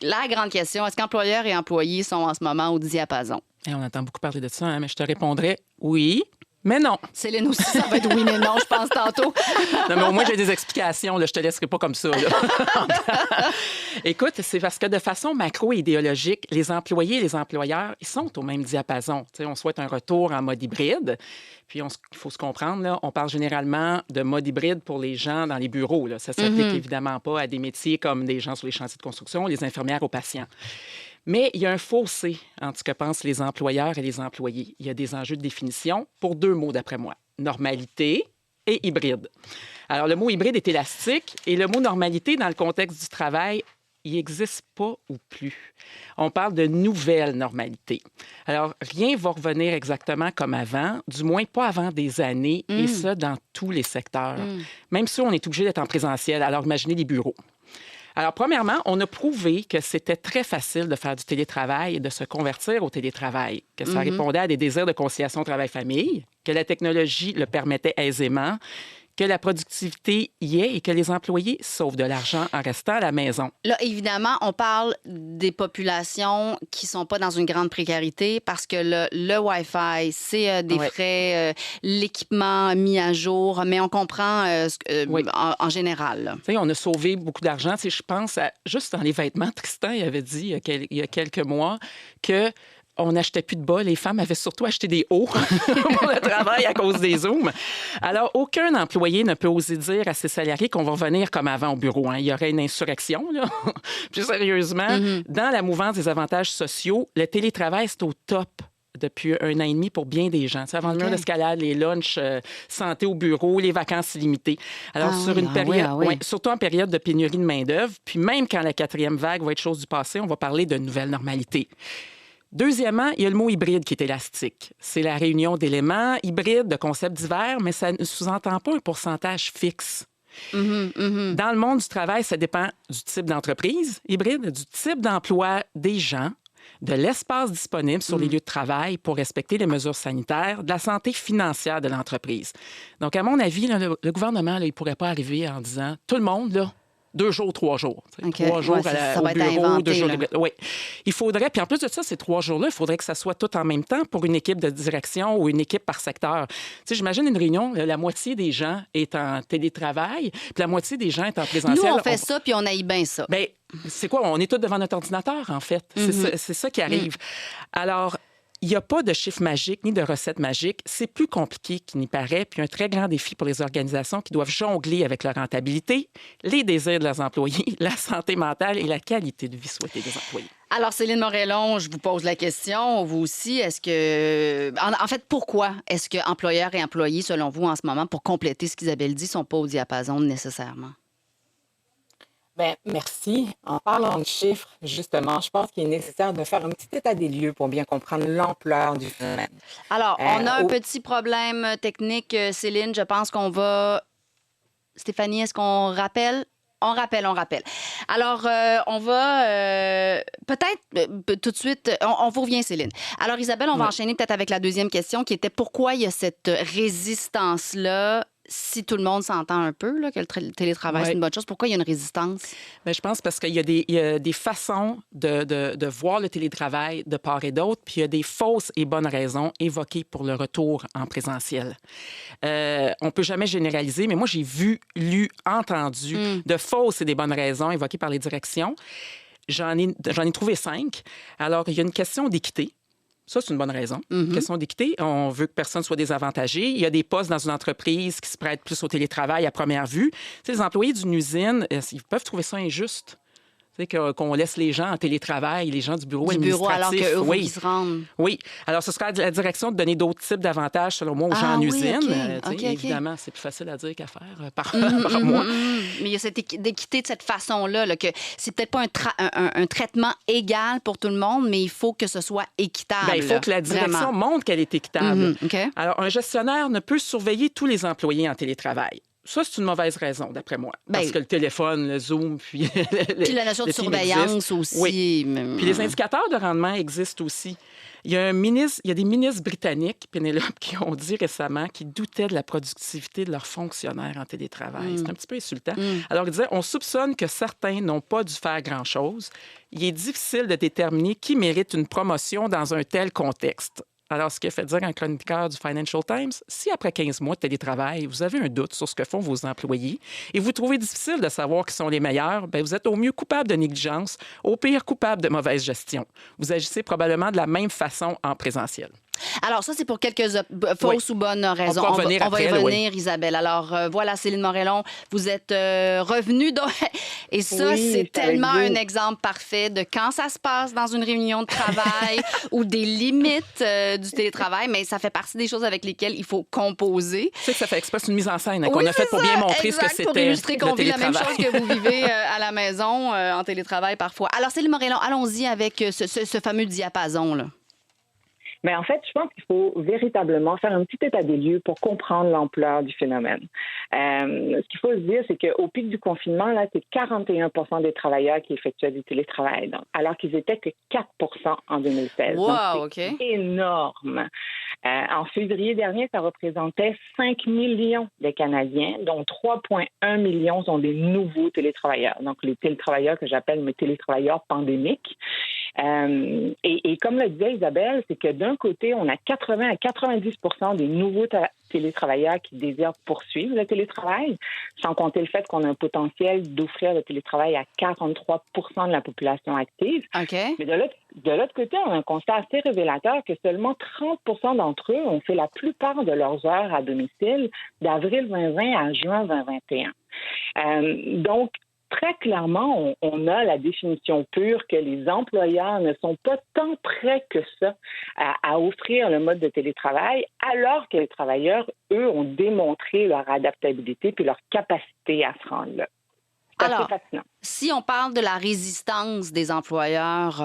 Speaker 1: la grande question, est-ce qu'employeurs et employés sont en ce moment au diapason?
Speaker 5: Et on entend beaucoup parler de ça, hein, mais je te répondrais oui. Mais non.
Speaker 1: Céline aussi, ça va être oui, mais non, je pense tantôt.
Speaker 5: Non, mais au moins, j'ai des explications. Là, je te laisserai pas comme ça. Là. Écoute, c'est parce que de façon macro-idéologique, les employés et les employeurs, ils sont au même diapason. T'sais, on souhaite un retour en mode hybride. Puis, il faut se comprendre, là, on parle généralement de mode hybride pour les gens dans les bureaux. Là. Ça ne s'applique évidemment pas à des métiers comme des gens sur les chantiers de construction, les infirmières aux patients. Mais il y a un fossé entre ce que pensent les employeurs et les employés. Il y a des enjeux de définition pour 2 mots, d'après moi. Normalité et hybride. Alors, le mot hybride est élastique et le mot normalité, dans le contexte du travail, il n'existe pas ou plus. On parle de nouvelle normalité. Alors, rien ne va revenir exactement comme avant, du moins pas avant des années, et ça dans tous les secteurs. Même si on est obligé d'être en présentiel. Alors, imaginez les bureaux. Alors, premièrement, on a prouvé que c'était très facile de faire du télétravail et de se convertir au télétravail, que ça répondait à des désirs de conciliation travail-famille, que la technologie le permettait aisément, que la productivité y est et que les employés sauvent de l'argent en restant à la maison.
Speaker 1: Là, évidemment, on parle des populations qui ne sont pas dans une grande précarité parce que le Wi-Fi, c'est des frais, l'équipement mis à jour, mais on comprend en général.
Speaker 5: Tu sais, on a sauvé beaucoup d'argent. Tu sais, je pense juste dans les vêtements. Tristan, il avait dit il y a quelques mois que on n'achetait plus de bas. Les femmes avaient surtout acheté des hauts pour le travail à cause des Zooms. Alors, aucun employé ne peut oser dire à ses salariés qu'on va revenir comme avant au bureau. Hein. Il y aurait une insurrection, là. Plus sérieusement, dans la mouvance des avantages sociaux, le télétravail, c'est au top depuis 1 an et demi pour bien des gens. Tu sais, avant le mur d'escalade, les lunchs santé au bureau, les vacances illimitées. Alors, surtout en période de pénurie de main-d'œuvre, puis même quand la 4e vague va être chose du passé, on va parler de nouvelle normalité. Deuxièmement, il y a le mot hybride qui est élastique. C'est la réunion d'éléments hybrides, de concepts divers, mais ça ne sous-entend pas un pourcentage fixe. Dans le monde du travail, ça dépend du type d'entreprise hybride, du type d'emploi des gens, de l'espace disponible sur les lieux de travail pour respecter les mesures sanitaires, de la santé financière de l'entreprise. Donc, à mon avis, là, le gouvernement, là, il ne pourrait pas arriver en disant « tout le monde, là, 2 jours, 3 jours. 3 jours au bureau, inventé, 2 jours... Oui. Il faudrait, puis en plus de ça, ces 3 jours-là, il faudrait que ça soit tout en même temps pour une équipe de direction ou une équipe par secteur. Tu sais, j'imagine une réunion, la moitié des gens est en télétravail, puis la moitié des gens est en présentiel.
Speaker 1: Nous, on fait ça, puis on haït bien ça.
Speaker 5: Bien, c'est quoi? On est tous devant notre ordinateur, en fait. C'est ça qui arrive. Alors, il n'y a pas de chiffre magique ni de recette magique. C'est plus compliqué qu'il n'y paraît, puis un très grand défi pour les organisations qui doivent jongler avec leur rentabilité, les désirs de leurs employés, la santé mentale et la qualité de vie souhaitée des employés.
Speaker 1: Alors, Céline Morellon, je vous pose la question, vous aussi, est-ce que... En fait, pourquoi est-ce que employeurs et employés, selon vous, en ce moment, pour compléter ce qu'Isabelle dit, ne sont pas au diapason nécessairement?
Speaker 6: Bien, merci. En parlant de chiffres, justement, je pense qu'il est nécessaire de faire un petit état des lieux pour bien comprendre l'ampleur du phénomène.
Speaker 1: Alors, on a un petit problème technique, Céline. Je pense qu'on va... Stéphanie, est-ce qu'on rappelle On rappelle. Alors, on va peut-être tout de suite... On vous revient, Céline. Alors, Isabelle, on va enchaîner peut-être avec la deuxième question qui était pourquoi il y a cette résistance-là si tout le monde s'entend un peu, là, que le télétravail, c'est une bonne chose, pourquoi il y a une résistance?
Speaker 5: Bien, je pense parce qu'il y a des façons de voir le télétravail de part et d'autre, puis il y a des fausses et bonnes raisons évoquées pour le retour en présentiel. On ne peut jamais généraliser, mais moi, j'ai vu, lu, entendu de fausses et des bonnes raisons évoquées par les directions. J'en ai trouvé 5. Alors, il y a une question d'équité. Ça, c'est une bonne raison. Question d'équité. On veut que personne soit désavantagé. Il y a des postes dans une entreprise qui se prêtent plus au télétravail à première vue. Tu sais, les employés d'une usine, ils peuvent trouver ça injuste. Tu sais, qu'on laisse les gens en télétravail, les gens du bureau administratif.
Speaker 1: Alors qu'eux, oui. Ils se rendent.
Speaker 5: Oui. Alors, ce sera à la direction de donner d'autres types d'avantages, selon moi, aux gens en usine. Évidemment, c'est plus facile à dire qu'à faire par moi.
Speaker 1: Mais il y a cette équité de cette façon-là, là, que c'est peut-être pas un traitement égal pour tout le monde, mais il faut que ce soit équitable.
Speaker 5: Bien, il faut que la direction montre qu'elle est équitable. Alors, un gestionnaire ne peut surveiller tous les employés en télétravail. Ça, c'est une mauvaise raison, d'après moi. Parce que le téléphone, le Zoom, puis
Speaker 1: la notion de surveillance aussi.
Speaker 5: Oui. Puis les indicateurs de rendement existent aussi. Il y a des ministres britanniques, Pénélope, qui ont dit récemment qu'ils doutaient de la productivité de leurs fonctionnaires en télétravail. C'est un petit peu insultant. Alors, ils disaient, on soupçonne que certains n'ont pas dû faire grand-chose. Il est difficile de déterminer qui mérite une promotion dans un tel contexte. Alors, ce qui a fait dire un chroniqueur du Financial Times, si après 15 mois de télétravail, vous avez un doute sur ce que font vos employés et vous trouvez difficile de savoir qui sont les meilleurs, bien, vous êtes au mieux coupable de négligence, au pire coupable de mauvaise gestion. Vous agissez probablement de la même façon en présentiel.
Speaker 1: Alors, ça, c'est pour quelques fausses ou bonnes raisons. On va y revenir, Isabelle. Alors, voilà, Céline Morellon, vous êtes revenue. Et ça, c'est tellement un exemple parfait de quand ça se passe dans une réunion de travail ou des limites du télétravail, mais ça fait partie des choses avec lesquelles il faut composer.
Speaker 5: Tu sais que ça fait exprès, c'est une mise en scène qu'on a faite pour bien montrer ce que c'était.
Speaker 1: Pour illustrer qu'on vit la même chose que vous vivez à la maison, en télétravail parfois. Alors, Céline Morellon, allons-y avec ce fameux diapason-là.
Speaker 6: Mais en fait, je pense qu'il faut véritablement faire un petit état des lieux pour comprendre l'ampleur du phénomène. Ce qu'il faut se dire, c'est qu'au pic du confinement, là, c'est 41 % des travailleurs qui effectuaient du télétravail, donc, alors qu'ils étaient que 4 % en 2016.
Speaker 1: Wow,
Speaker 6: donc, c'est énorme. En février dernier, ça représentait 5 millions de Canadiens, dont 3,1 millions sont des nouveaux télétravailleurs. Donc, les télétravailleurs que j'appelle mes télétravailleurs pandémiques. Et comme le disait Isabelle, c'est que d'un côté, on a 80 à 90 % des nouveaux télétravailleurs qui désirent poursuivre le télétravail, sans compter le fait qu'on a un potentiel d'offrir le télétravail à 43 % de la population active. Mais de l'autre côté, on a un constat assez révélateur que seulement 30 % d'entre eux ont fait la plupart de leurs heures à domicile d'avril 2020 à juin 2021. Donc, très clairement, on a la définition pure que les employeurs ne sont pas tant prêts que ça à offrir le mode de télétravail, alors que les travailleurs, eux, ont démontré leur adaptabilité puis leur capacité à se rendre là.
Speaker 1: Alors, si on parle de la résistance des employeurs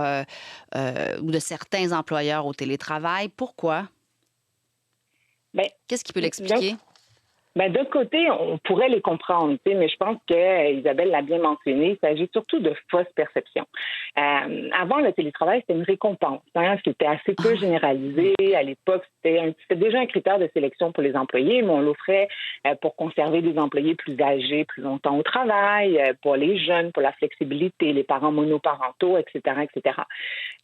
Speaker 1: ou de certains employeurs au télétravail, pourquoi? Qu'est-ce qui peut l'expliquer?
Speaker 6: D'un côté, on pourrait les comprendre, mais je pense que Isabelle l'a bien mentionné, il s'agit surtout de fausses perceptions. Avant, le télétravail, c'était une récompense. C'était assez peu généralisé. À l'époque, c'était déjà un critère de sélection pour les employés, mais on l'offrait pour conserver des employés plus âgés plus longtemps au travail, pour les jeunes, pour la flexibilité, les parents monoparentaux, etc., etc.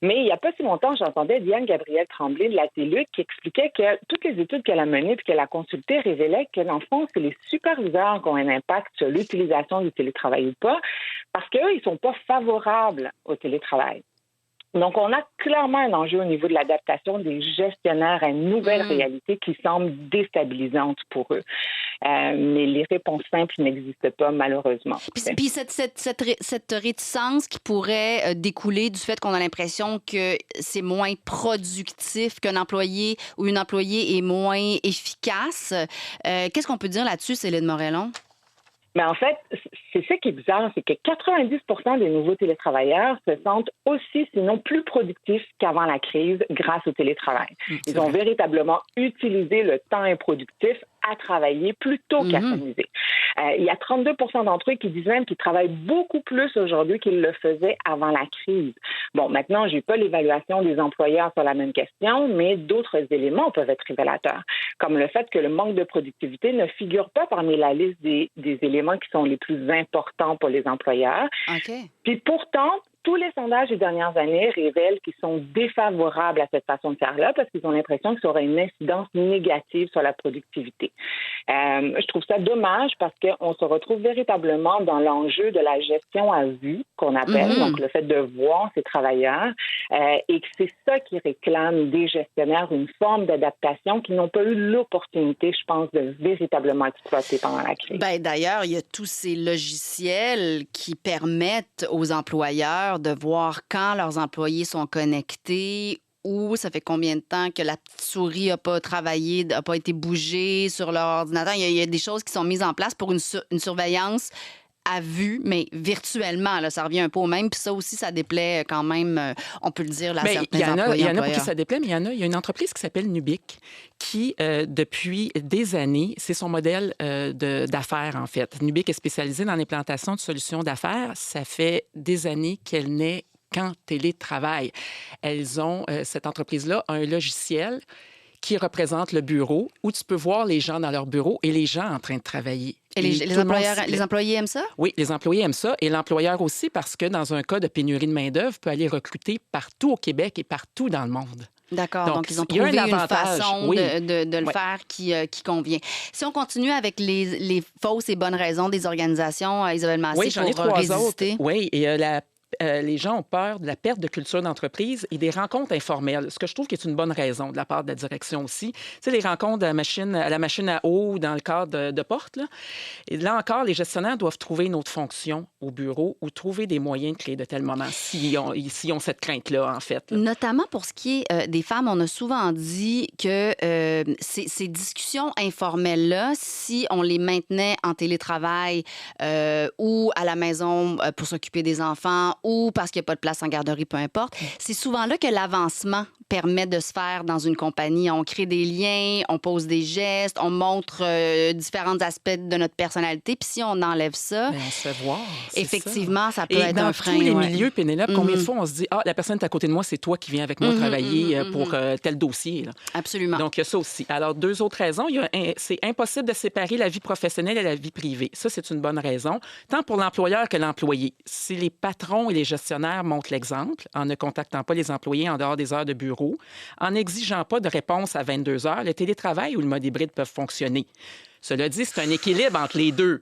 Speaker 6: Mais il n'y a pas si longtemps, j'entendais Diane Gabrielle Tremblay de la TELUC qui expliquait que toutes les études qu'elle a menées et qu'elle a consultées révélaient que dans le fond, c'est les superviseurs qui ont un impact sur l'utilisation du télétravail ou pas, parce qu'eux, ils ne sont pas favorables au télétravail. Donc, on a clairement un enjeu au niveau de l'adaptation des gestionnaires à une nouvelle réalité qui semble déstabilisante pour eux. Mais les réponses simples n'existent pas, malheureusement.
Speaker 1: Puis cette réticence qui pourrait découler du fait qu'on a l'impression que c'est moins productif, qu'un employé ou une employée est moins efficace. Qu'est-ce qu'on peut dire là-dessus, Céline Morellon?
Speaker 6: Mais en fait, c'est ça qui est bizarre, c'est que 90% des nouveaux télétravailleurs se sentent aussi, sinon plus productifs qu'avant la crise grâce au télétravail. Ils ont véritablement utilisé le temps improductif à travailler plutôt qu'à s'amuser. Il y a 32% d'entre eux qui disent même qu'ils travaillent beaucoup plus aujourd'hui qu'ils le faisaient avant la crise. Bon, maintenant, j'ai pas l'évaluation des employeurs sur la même question, mais d'autres éléments peuvent être révélateurs, comme le fait que le manque de productivité ne figure pas parmi la liste des éléments qui sont les plus importants pour les employeurs.
Speaker 1: OK.
Speaker 6: Puis pourtant, tous les sondages des dernières années révèlent qu'ils sont défavorables à cette façon de faire-là parce qu'ils ont l'impression que ça aura une incidence négative sur la productivité. Je trouve ça dommage parce qu'on se retrouve véritablement dans l'enjeu de la gestion à vue, qu'on appelle, donc le fait de voir ces travailleurs, et que c'est ça qui réclame des gestionnaires une forme d'adaptation qu'ils n'ont pas eu l'opportunité, je pense, de véritablement exploiter pendant la crise.
Speaker 1: Ben, d'ailleurs, il y a tous ces logiciels qui permettent aux employeurs de voir quand leurs employés sont connectés ou ça fait combien de temps que la petite souris n'a pas travaillé, n'a pas été bougée sur leur ordinateur. Il y a des choses qui sont mises en place pour une surveillance à vue, mais virtuellement. Là, ça revient un peu au même. Puis ça aussi, ça déplaît quand même, on peut le dire, à certains employés.
Speaker 5: Il y en a pour qui ça déplaît, mais il y a une entreprise qui s'appelle Nubic qui, depuis des années, c'est son modèle d'affaires, en fait. Nubic est spécialisée dans l'implantation de solutions d'affaires. Ça fait des années qu'elle n'est qu'en télétravail. Elles ont, cette entreprise-là, un logiciel qui représente le bureau, où tu peux voir les gens dans leur bureau et les gens en train de travailler.
Speaker 1: Et les employés aiment ça?
Speaker 5: Oui, les employés aiment ça. Et l'employeur aussi, parce que dans un cas de pénurie de main-d'œuvre, peut aller recruter partout au Québec et partout dans le monde.
Speaker 1: D'accord. Donc ils ont trouvé une façon de le faire qui convient. Si on continue avec les fausses et bonnes raisons des organisations, Isabelle Massé, pour résister.
Speaker 5: Oui, et les gens ont peur de la perte de culture d'entreprise et des rencontres informelles, ce que je trouve qui est une bonne raison de la part de la direction aussi. Tu sais, les rencontres à la machine à eau dans le cadre de porte. Là. Et là encore, les gestionnaires doivent trouver une autre fonction au bureau ou trouver des moyens de créer de tels moments s'ils ont cette crainte-là, en fait. Là.
Speaker 1: Notamment pour ce qui est des femmes, on a souvent dit que ces discussions informelles-là, si on les maintenait en télétravail ou à la maison pour s'occuper des enfants ou parce qu'il n'y a pas de place en garderie, peu importe, c'est souvent là que l'avancement permet de se faire dans une compagnie. On crée des liens, on pose des gestes, on montre différents aspects de notre personnalité. Puis si on enlève ça,
Speaker 5: on se fait voir.
Speaker 1: Effectivement, ça peut être un frein. Et
Speaker 5: dans tous les milieux, Pénélope, combien de fois on se dit « Ah, la personne est à côté de moi, c'est toi qui viens avec moi travailler pour tel dossier. »
Speaker 1: Absolument.
Speaker 5: Donc, il y a ça aussi. Alors, deux autres raisons. C'est impossible de séparer la vie professionnelle et la vie privée. Ça, c'est une bonne raison, tant pour l'employeur que l'employé. Si les patrons et les gestionnaires montrent l'exemple en ne contactant pas les employés en dehors des heures de bureau, en n'exigeant pas de réponse à 22 heures, le télétravail ou le mode hybride peuvent fonctionner. Cela dit, c'est un équilibre entre les deux.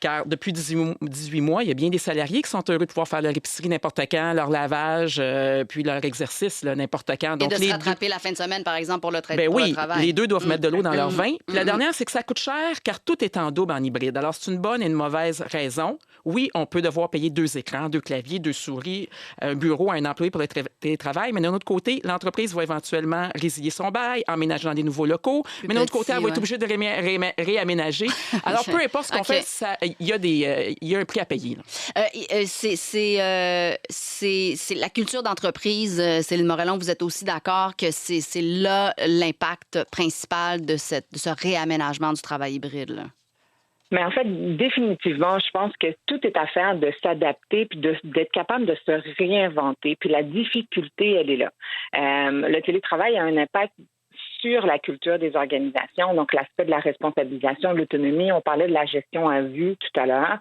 Speaker 5: Car depuis 18 mois, il y a bien des salariés qui sont heureux de pouvoir faire leur épicerie n'importe quand, leur lavage, puis leur exercice n'importe quand.
Speaker 1: Donc, et de se rattraper la fin de semaine, par exemple, pour le travail.
Speaker 5: Les deux doivent mettre de l'eau dans leur vin. Puis la dernière, c'est que ça coûte cher car tout est en double en hybride. Alors, c'est une bonne et une mauvaise raison. Oui, on peut devoir payer 2 écrans, 2 claviers, 2 souris, un bureau à un employé pour le télétravail. Mais d'un autre côté, l'entreprise va éventuellement résilier son bail, emménager dans des nouveaux locaux. Mais d'un autre côté, elle va être obligée de réaménager. Alors, peu importe ce qu'on fait, il y a un prix à payer.
Speaker 1: C'est la culture d'entreprise, Céline Morellon, vous êtes aussi d'accord que c'est là l'impact principal de ce réaménagement du travail hybride, là?
Speaker 6: Mais en fait, définitivement, je pense que tout est à faire de s'adapter puis d'être capable de se réinventer. Puis la difficulté, elle est là. Le télétravail a un impact sur la culture des organisations, donc l'aspect de la responsabilisation, de l'autonomie. On parlait de la gestion à vue tout à l'heure,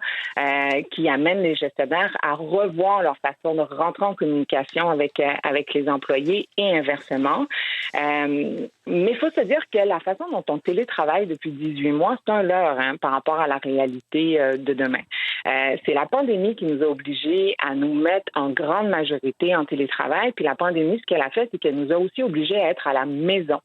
Speaker 6: qui amène les gestionnaires à revoir leur façon de rentrer en communication avec les employés et inversement. Mais il faut se dire que la façon dont on télétravaille depuis 18 mois, c'est un leurre par rapport à la réalité de demain. C'est la pandémie qui nous a obligés à nous mettre en grande majorité en télétravail. Puis la pandémie, ce qu'elle a fait, c'est qu'elle nous a aussi obligés à être à la maison.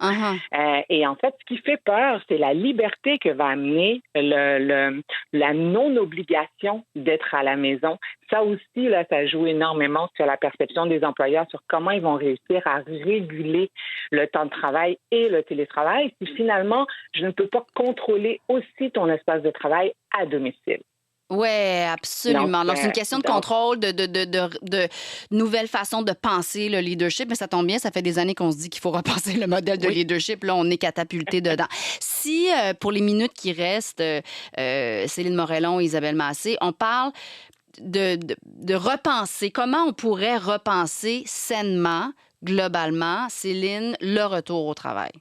Speaker 6: Et en fait, ce qui fait peur, c'est la liberté que va amener la non-obligation d'être à la maison. Ça aussi, là, ça joue énormément sur la perception des employeurs sur comment ils vont réussir à réguler le temps de travail et le télétravail si finalement, je ne peux pas contrôler aussi ton espace de travail à domicile.
Speaker 1: Oui, absolument. Donc, c'est une question de contrôle, de nouvelles façons de penser le leadership. Mais ça tombe bien, ça fait des années qu'on se dit qu'il faut repenser le modèle de leadership. Là, on est catapulté dedans. Si, pour les minutes qui restent, Céline Morellon et Isabelle Massé, on parle de repenser, comment on pourrait repenser sainement, globalement, Céline, le retour au travail?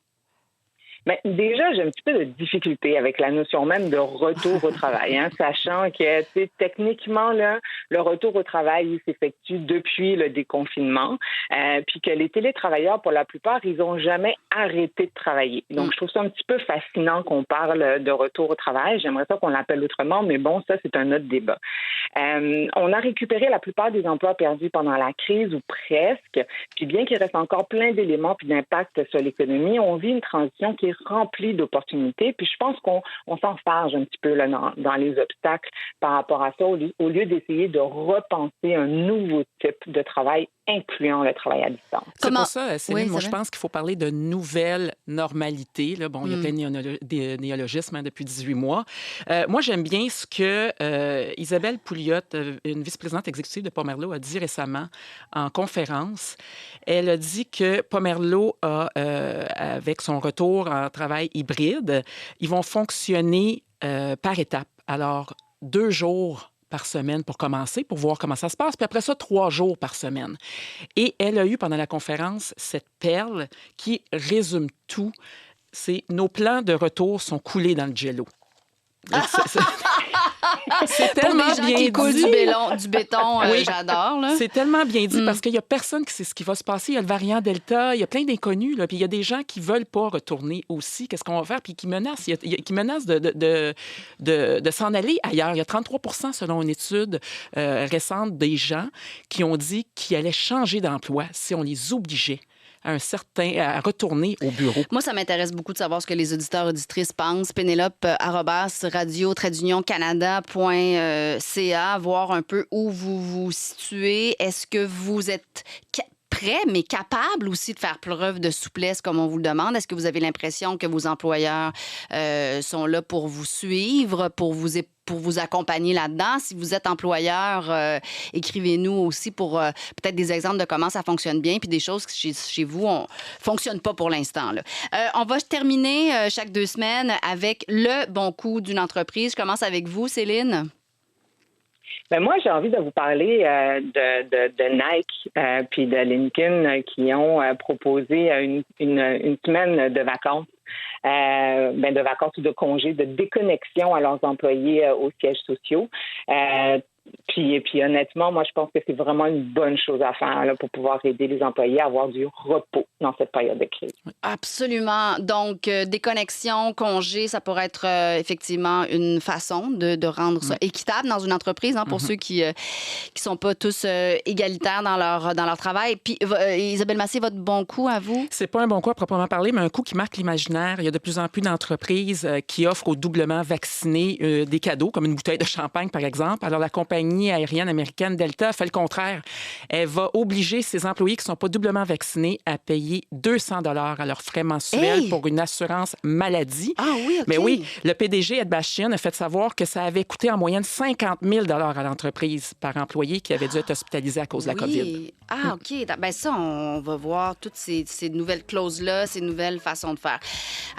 Speaker 6: Bien, déjà, j'ai un petit peu de difficulté avec la notion même de retour au travail, hein, sachant que techniquement, là, le retour au travail il s'effectue depuis le déconfinement, puis que les télétravailleurs, pour la plupart, ils n'ont jamais arrêté de travailler. Donc, je trouve ça un petit peu fascinant qu'on parle de retour au travail. J'aimerais ça qu'on l'appelle autrement, mais bon, ça, c'est un autre débat. On a récupéré la plupart des emplois perdus pendant la crise, ou presque, puis bien qu'il reste encore plein d'éléments puis d'impact sur l'économie, on vit une transition qui est rempli d'opportunités. Puis je pense qu'on s'enfarge un petit peu là, dans les obstacles par rapport à ça, au lieu d'essayer de repenser un nouveau type de travail, incluant le travail à distance.
Speaker 5: C'est pour ça, Céline, moi, je pense qu'il faut parler de nouvelle normalité. Là. Bon, il y a plein de néologismes depuis 18 mois. Moi, j'aime bien ce que Isabelle Pouliot, une vice-présidente exécutive de Pomerleau, a dit récemment en conférence. Elle a dit que Pomerleau a, avec son retour en travail hybride, ils vont fonctionner par étapes. Alors, 2 jours par semaine pour commencer, pour voir comment ça se passe, puis après ça, 3 jours par semaine. Et elle a eu, pendant la conférence, cette perle qui résume tout. C'est « Nos plans de retour sont coulés dans le jello ». C'est tellement
Speaker 1: pour des gens
Speaker 5: bien
Speaker 1: qui coulent
Speaker 5: dit.
Speaker 1: du béton,
Speaker 5: Oui.
Speaker 1: j'adore. Là.
Speaker 5: C'est tellement bien dit parce qu'il n'y a personne qui sait ce qui va se passer. Il y a le variant Delta, il y a plein d'inconnus. Là, puis il y a des gens qui ne veulent pas retourner aussi. Qu'est-ce qu'on va faire? Puis qui menacent, qui menacent de s'en aller ailleurs. Il y a 33 selon une étude récente des gens qui ont dit qu'ils allaient changer d'emploi si on les obligeait à retourner au bureau.
Speaker 1: Moi, ça m'intéresse beaucoup de savoir ce que les auditeurs et auditrices pensent. Pénélope, radio-canada.ca, voir un peu où vous vous situez. Est-ce que vous êtes prêt, mais capable aussi de faire preuve de souplesse comme on vous le demande? Est-ce que vous avez l'impression que vos employeurs sont là pour vous suivre, pour vous accompagner là-dedans? Si vous êtes employeur, écrivez-nous aussi pour peut-être des exemples de comment ça fonctionne bien, puis des choses qui chez vous ne fonctionnent pas pour l'instant. Là. On va terminer chaque 2 semaines avec le bon coup d'une entreprise. Je commence avec vous, Céline.
Speaker 6: Ben moi, j'ai envie de vous parler de Nike puis de Lincoln qui ont proposé une semaine de vacances. De vacances ou de congés, de déconnexion à leurs employés aux sièges sociaux. Puis honnêtement, moi, je pense que c'est vraiment une bonne chose à faire là, pour pouvoir aider les employés à avoir du repos dans cette période de crise.
Speaker 1: Absolument. Donc, déconnexion, congé, ça pourrait être effectivement une façon de rendre ça équitable dans une entreprise, hein, pour ceux qui sont pas tous égalitaires dans leur travail. Puis, Isabelle Massé, votre bon coup à vous?
Speaker 5: C'est pas un bon coup à proprement parler, mais un coup qui marque l'imaginaire. Il y a de plus en plus d'entreprises qui offrent aux doublement vaccinés des cadeaux, comme une bouteille de champagne, par exemple. Alors, la compagnie aérienne américaine Delta fait le contraire. Elle va obliger ses employés qui ne sont pas doublement vaccinés à payer 200 $ à leurs frais mensuels pour une assurance maladie.
Speaker 1: Ah oui, OK.
Speaker 5: Mais oui, le PDG, Ed Bastian, a fait savoir que ça avait coûté en moyenne 50 000 $ à l'entreprise par employé qui avait dû être hospitalisé à cause de la COVID.
Speaker 1: Ah, OK. Ben ça, on va voir toutes ces nouvelles clauses-là, ces nouvelles façons de faire.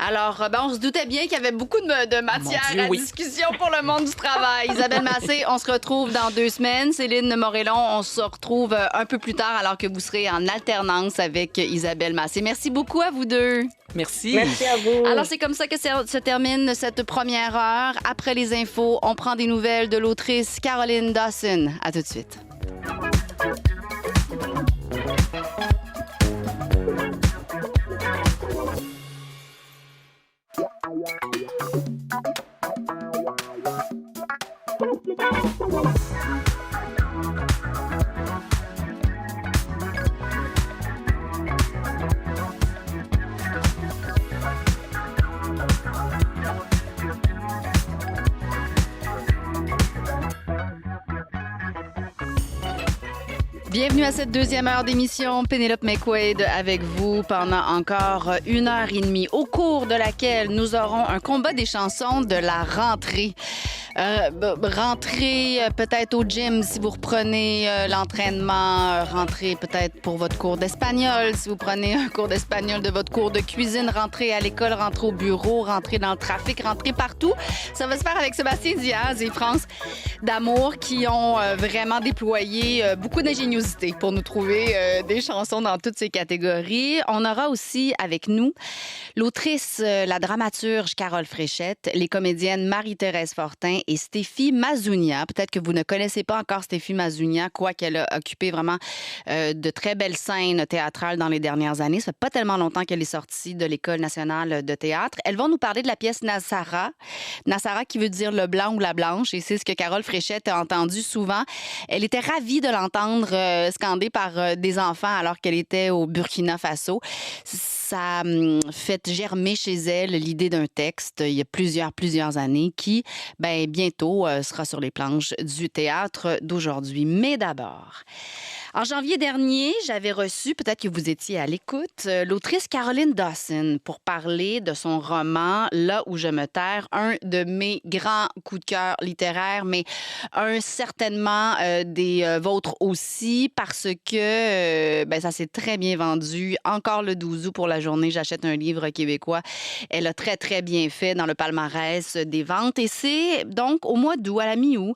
Speaker 1: Alors, on se doutait bien qu'il y avait beaucoup de matière à discussion pour le monde du travail. Isabelle Massé, on se retrouve dans 2 semaines. Céline Morellon, on se retrouve un peu plus tard alors que vous serez en alternance avec Isabelle Massé. Merci beaucoup à vous deux.
Speaker 5: Merci.
Speaker 6: Merci à vous.
Speaker 1: Alors, c'est comme ça que se termine cette première heure. Après les infos, on prend des nouvelles de l'autrice Caroline Dawson. À tout de suite. Bienvenue à cette 2e heure d'émission. Pénélope McQuaid avec vous pendant encore 1h30, au cours de laquelle nous aurons un combat des chansons de la rentrée. Rentrez peut-être au gym si vous reprenez l'entraînement. Rentrez peut-être pour votre cours d'espagnol si vous prenez un cours d'espagnol de votre cours de cuisine. Rentrez à l'école, rentrez au bureau, rentrez dans le trafic, rentrez partout. Ça va se faire avec Sébastien Diaz et France d'Amour qui ont vraiment déployé beaucoup d'ingéniosité pour nous trouver des chansons dans toutes ces catégories. On aura aussi avec nous l'autrice, la dramaturge Carole Fréchette, les comédiennes Marie-Thérèse Fortin et Stéphie Mazugna. Peut-être que vous ne connaissez pas encore Stéphie Mazugna, quoiqu'elle a occupé vraiment de très belles scènes théâtrales dans les dernières années. Ça fait pas tellement longtemps qu'elle est sortie de l'École nationale de théâtre. Elles vont nous parler de la pièce Nassara. Nassara qui veut dire le blanc ou la blanche, et c'est ce que Carole Fréchette a entendu souvent. Elle était ravie de l'entendre scander par des enfants alors qu'elle était au Burkina Faso. Ça a fait germer chez elle l'idée d'un texte il y a plusieurs années qui, bientôt, sera sur les planches du théâtre d'aujourd'hui. Mais d'abord, en janvier dernier, j'avais reçu, peut-être que vous étiez à l'écoute, l'autrice Caroline Dawson pour parler de son roman « Là où je me terre », un de mes grands coups de cœur littéraires, mais certainement des vôtres aussi, parce que ça s'est très bien vendu. Encore le 12 août pour la journée, j'achète un livre québécois. Elle a très, très bien fait dans le palmarès des ventes. Et c'est donc au mois d'août, à la mi-août,